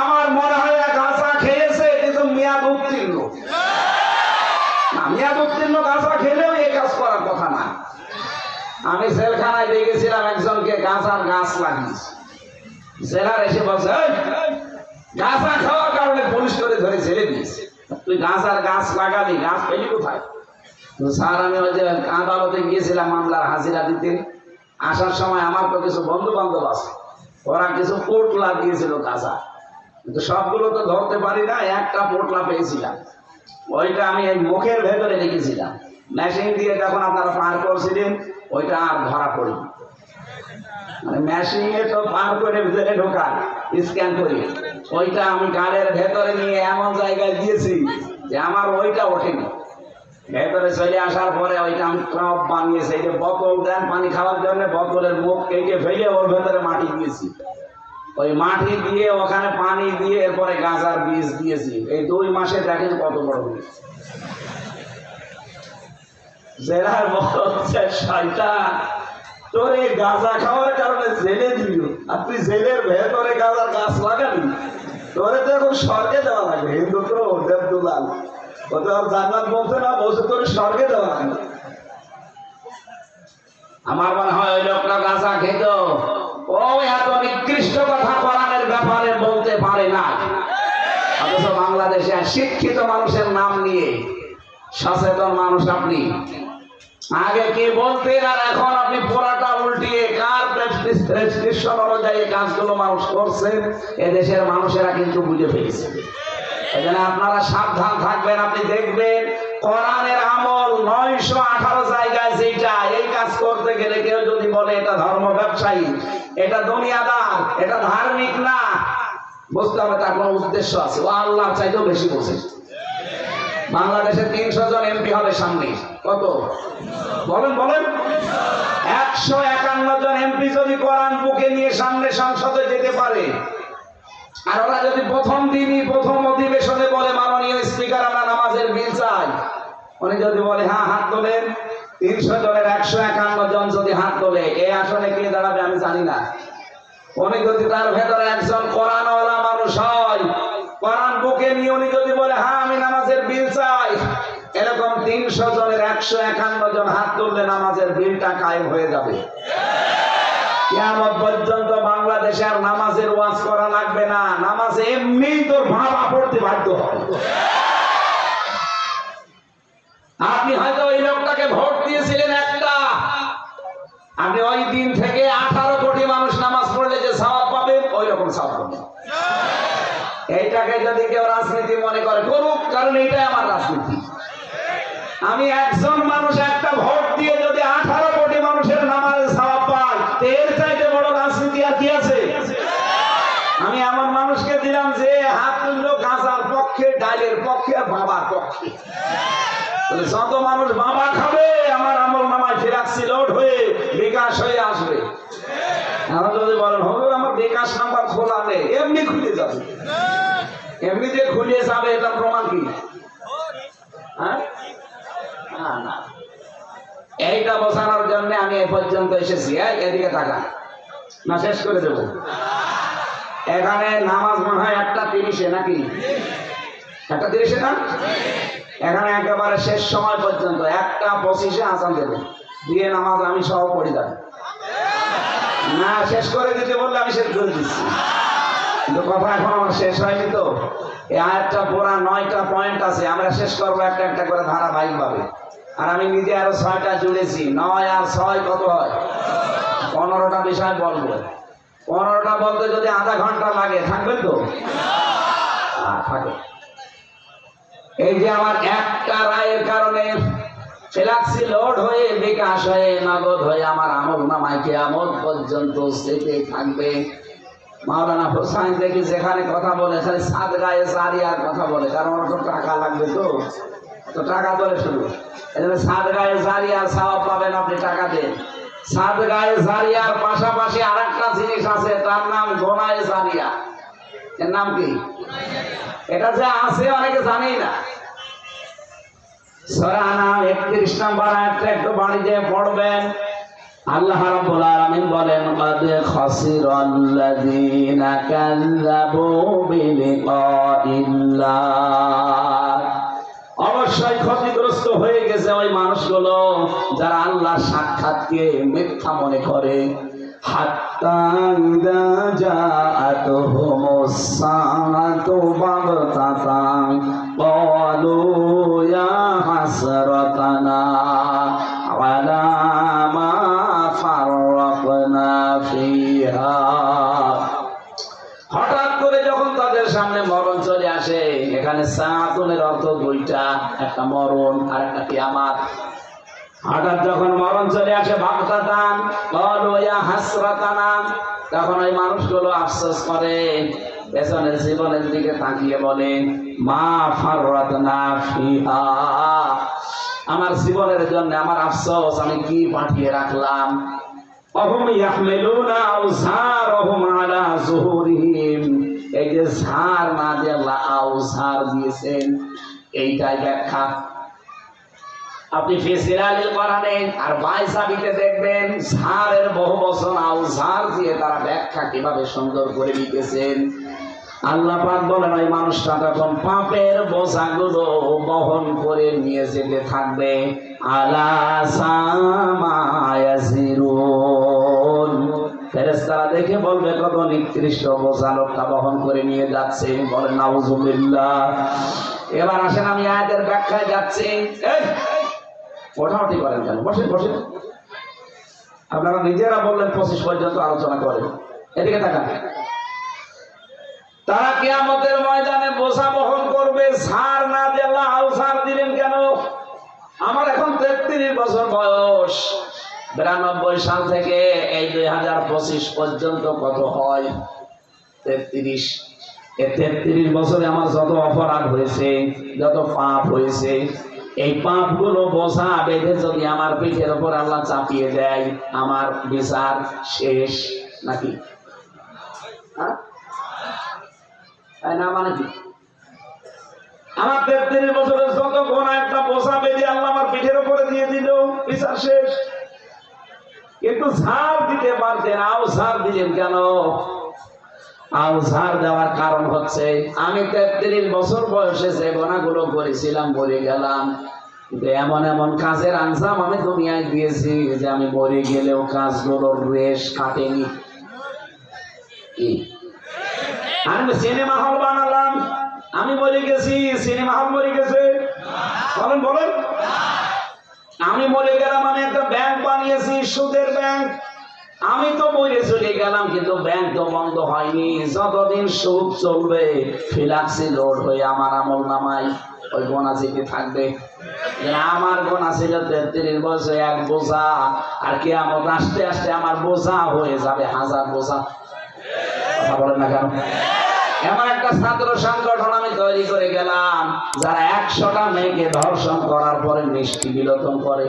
Speaker 1: আমার মনে হয় এরা গাঁজা খেয়েছে কিন্তু মেয়াদ উত্তীর্ণ। মেয়াদ উত্তীর্ণ গাঁজা খেলেও এই কাজ করার কথা না। আমি জেলখানায় দেখেছিলাম একজনকে গাঁজার গাছ লাগিয়েছে। জেলার এসে বলছে গাঁজা খাওয়ার কারণে পুলিশ করে ধরে জেলে দিয়েছে। তুই গাঁজার গাছ লাগালি, গাছ পেলি কোথায়? স্যার, আমি ওই যে আদালতে গিয়েছিলাম মামলার হাজিরা দিতে। আসার সময় আমার তো কিছু বন্ধু বান্ধব আছে, ওরা কিছু পোটলা দিয়েছিল গাঁজা, কিন্তু সবগুলো তো ধরতে পারি না। একটা পোটলা পেয়েছিলাম, ওইটা আমি এই মুখের ভেতরে রেখেছিলাম। মেশিন দিয়ে যখন আপনারা পার করছিলেন ওইটা আর ধরা পড়ি, মানে মেশিনে তো পার করে ভিতরে ঢোকা স্ক্যান করি, ওইটা আমি গাড়ির ভেতরে নিয়ে এমন জায়গায় দিয়েছি যে আমার ওইটা ওঠেনি। ভেতরে চলে আসার পরে ওইটা আমি টপ বানিয়েছি। এই যে বোতল দেন পানি খাওয়ার জন্য, বোতলের মুখ কেটে ফেলে ওর ভেতরে মাটি দিয়েছি। ওই মাটি দিয়ে ওখানে পানি দিয়ে এরপরে গাঁজার বীজ দিয়েছি। এই 2 মাসে দেখেন কত বড় বীজ। জেলার বলছে শয়তান, তোর এই গাঁজা খাওয়ার কারণে জেলে দিল, আর তুই জেলের ভেতরে গাঁজার গাছ লাগাবি? তোরে তো এখন স্বর্গে দেওয়া লাগবে। হিন্দু তো দেবদুলাল, ও তো জান্নাত বলছে না, বলছে তোর স্বর্গে দেওয়া লাগবে। আমার মনে হয় ওই লোকটা গাঁজা খেত, ও এত নিকৃষ্ট কথা কোরআনের ব্যাপারে বলতে পারে না। অথচ বাংলাদেশে শিক্ষিত মানুষের নাম নিয়ে সচেতন মানুষ আপনি। আগে কি বলতেন আর এখন আপনি পুরাটা উল্টিয়ে কার প্রেসক্রিপশন অনুযায়ী কাজগুলো মানুষ করছেন, এদেশের মানুষেরা কিন্তু বুঝে ফেলেছে। এখানে আপনারা সাবধান থাকবেন। আপনি দেখবেন কোরআনের আমল 918 জায়গায় যেটা, এই কাজ করতে গেলে কেউ যদি বলে এটা ধর্ম ব্যবসায়ী, এটা দুনিয়াদার, এটা ধার্মিক না, বুঝতে হবে তার কোনো উদ্দেশ্য আছে, ও আল্লাহর চাইতেও বেশি বোঝে। বাংলাদেশে 300 জন এমপি হবে সামনে, কত বলেন বলেন? 151 জন এমপি যদি কোরআন বুকে নিয়ে সামনে সংসদে যেতে পারে, আর ওরা যদি প্রথম দিনই প্রথম অধিবেশনে বলে মাননীয় স্পিকার আমরা নামাজের বিল চাই, উনি যদি বলে হ্যাঁ হাত তোলেন, 300 জনের 151 জন যদি হাত তোলে, এই আসনে কে দাঁড়াবে আমি জানি না। উনি যদি তার ভেতরে একজন কোরআনওয়ালা মানুষ হয়, কোরআন বুকে নিয়ে উনি যদি বলে হ্যাঁ আমি নামাজের বিল চাই, এরকম 300 জনের 151 জন হাত তুললে নামাজের বিলটা কায়েম হয়ে যাবে। কিয়ামত পর্যন্ত বাংলাদেশে আর নামাজের ওয়াজ করা লাগবে না, নামাজে এমনি তোর ভাবা পড়তে বাধ্য হবে। আপনি হয়তো ওই লোকটাকে ভোট দিয়েছিলেন একটা, আপনি ওই দিন থেকে 18 কোটি মানুষ নামাজ পড়লে যে সওয়াব পাবেন, ওই রকম সওয়াব পাবেন। এইটাকে যদি কেউ রাজনীতি মনে করে করুক, কারণ এইটাই আমার রাজনীতি। আমি একজন মানুষ একটা ভোট দিয়ে যদি 18 কোটি মানুষের নামাজে সওয়াব পাই, এর চাইতে বড় রাজনীতি আর কি আছে? আমি এমন মানুষকে দিলাম যে হাত তুললো গাঁজার পক্ষে, ডালের পক্ষে, আর বাবার পক্ষে। যত মানুষ বাবা খাবে আমার আমল নামায় ফিরাচ্ছি লোড হয়ে বিকাশ হয়ে আসবে। এখন যদি বলেন হুজুর আমার বিকাশ নাম্বার খোলা নেই, এমনি খুলে যাবে। এমনি যে খুলে যাবে এটার প্রমাণ কি? হ্যাঁ না, এইটা বোঝানোর জন্য আমি এই পর্যন্ত এসেছি। এদিকে টাকা না শেষ করে দেব। এখানে নামাজ মনে হয় 1:30 নাকি 1:30 না? এখানে একেবারে শেষ সময় পর্যন্ত 1:25 আজান দেবে, দিয়ে নামাজ আমি সহ পড়ে যাবো। না শেষ করে দিতে বললে আমি শেষ করে দিচ্ছি, কিন্তু কথা এখন আমার শেষ হয়নি। তো এই আয়াতটা পুরা 9টা পয়েন্ট আছে, আমরা শেষ করবো একটা একটা করে ধারাবাহিক ভাবে। আর আমি নিজে আরো 6টা জুড়েছি, 9 আর 6 কত হয়? 15টা বিষয় বলবো। 15টা বলতে যদি আধা ঘন্টা লাগে, থাকবেন তো? থাকে। এই যে আমার একটা রায়ের কারণে ফ্ল্যাক্সি লোড হয়ে বিকাশ হয়ে নগদ হয়ে আমার আমল নামায় কিয়ামত পর্যন্ত চেপে থাকবে। মাওলানা হোসাইন দেখি যেখানে কথা বলে খালি সাদগায়ে জারিয়ার কথা বলে, কারণ ওর তো টাকা লাগবে, তো টাকা ধরে শুরু। এই জন্য সাদগায়ে জারিয়ার সওয়াব পাবেন আপনি, টাকা দেন। সাদগায়ে জারিয়ার পাশাপাশি আর একটা জিনিস আছে, তার নাম গোনায়ে জারিয়া। এর নাম কি? এটা যে আছে অনেকে জানেই না। সূরা আনাম 31 নম্বর আয়াতটা একটু বাড়ি দিয়ে পড়বেন। আল্লাহ রাব্বুল আলামিন বলেন ক্বাদ খাসিরাল্লাযীনা কাযযাবু বিলিকাইল্লাহ, অবশ্যই ক্ষতিগ্রস্ত হয়ে গেছে ওই মানুষগুলো যারা আল্লাহর সাক্ষাৎকে মিথ্যা মনে করে। হাত্তা ইযা জাআতুহুমুস সাআতু বাগতাতান ক্বালু ইয়া হাসরাতানা আলা মা ফাররাকনা ফিহা। হঠাৎ করে যখন তাদের সামনে মরণ চলে আসে, এখানে সাআতুনের অর্থ দুইটা, একটা মরণ আর একটা কিয়ামত। হঠাৎ যখন মরণ চলে আসে, বাগতাতান ক্বালু ইয়া হাসরাতানা, তখন ওই মানুষগুলো আফসোস করে, পেছনের জীবনের দিকে তাকিয়ে বলে মা ফাররাতনা ফিহা, আমার জীবনের জন্য আমার আফসোস, আমি কি পাঠিয়ে রাখলাম। অহুম ইয়াহমিলুনা আওযারহুম আলা যুহুরিহিম, এই যে ঝাড় না দিয়ে আল্লাহ আওযার দিয়েছেন, এইটাই ব্যাখ্যা। আপনি ফিসিরালিল কোরআনে আর বাইসাবিতে দেখবেন ঝাড়ের বহু বচন আওযার দিয়ে তারা ব্যাখ্যা কিভাবে সুন্দর করে লিখেছেন। আল্লাহ পাক বলেন ওই মানুষটা তখন পাপের বোঝাগুলো বহন করে নিয়ে যেতে থাকবে। আলা সামা ইয়াসিরুন, ফেরেশতারা দেখে বলবে কত নিকৃষ্ট বোঝা লোকটা বহন করে নিয়ে যাচ্ছে। বলেন নাউযুবিল্লাহ। এবার আসেন আমি আয়াতের ব্যাখ্যায় যাচ্ছি। ওঠাউঠি করেন কেন? বসে বসে আপনারা নিজেরা বললেন 25 পর্যন্ত আলোচনা করেন। এদিকে তাকান। তারা কিয়ামতের ময়দানে বোঝা বহন করবে, ছাড় না দিয়ে আল্লাহ আওযার দিলেন কেন? আমার এখন 33 বছর বয়স, 92 সাল থেকে এই 2025 পর্যন্ত কত হয়? 33। এই 33 বছরে আমার যত অপরাধ হয়েছে, যত পাপ হয়েছে, এই পাপগুলো বোঝা বেঁধে যদি আমার পিঠের উপর আল্লাহ চাপিয়ে দেয়, আমার বিচার শেষ নাকি? তাই না? মানে কি আমার 33 বছরের যত গোনা একটা বোঝা বেঁধে আল্লাহ আমার পিঠের উপরে দিয়ে দিল, বিচার শেষ। কিন্তু ঝাড় দিতে পারতেন, আও ঝাড় দিলেন কেন? আও ঝাড় দেওয়ার কারণ হচ্ছে আমি 33 বছর বয়সে যে গোনাগুলো করেছিলাম মরে গেলাম, কিন্তু এমন এমন কাজের আঞ্জাম আমি দুনিয়ায় দিয়েছি যে আমি মরে গেলেও কাজগুলোর রেশ কাটেনি। আমি সিনেমা হল বানালাম, আমি মরে গেছি, সিনেমা হল মরে গেছে? বলেন বলেন। আমি মরে গেলাম, আমি একটা ব্যাংক বানিয়েছি, সুদের ব্যাংক, আমি তো মরে চলে গেলাম, কিন্তু ব্যাংক তো বন্ধ হয়নি। যতদিন সুদ চলবে ফিলাক্সি লোড হয়ে আমার আমল নামায় ওই গোনা চেপে থাকবে। আমার গোনা ছিল 33 বছর এক বোঝা, আর কি আমার আস্তে আস্তে আমার বোঝা হয়ে যাবে 1000 বোঝা। কথা বলেন না কেন? এমন একটা ছাত্র সংগঠন আমি তৈরি করে গেলাম যারা 100টা মেয়েকে ধর্ষণ করার পরে মিষ্টি বিলোপন করে।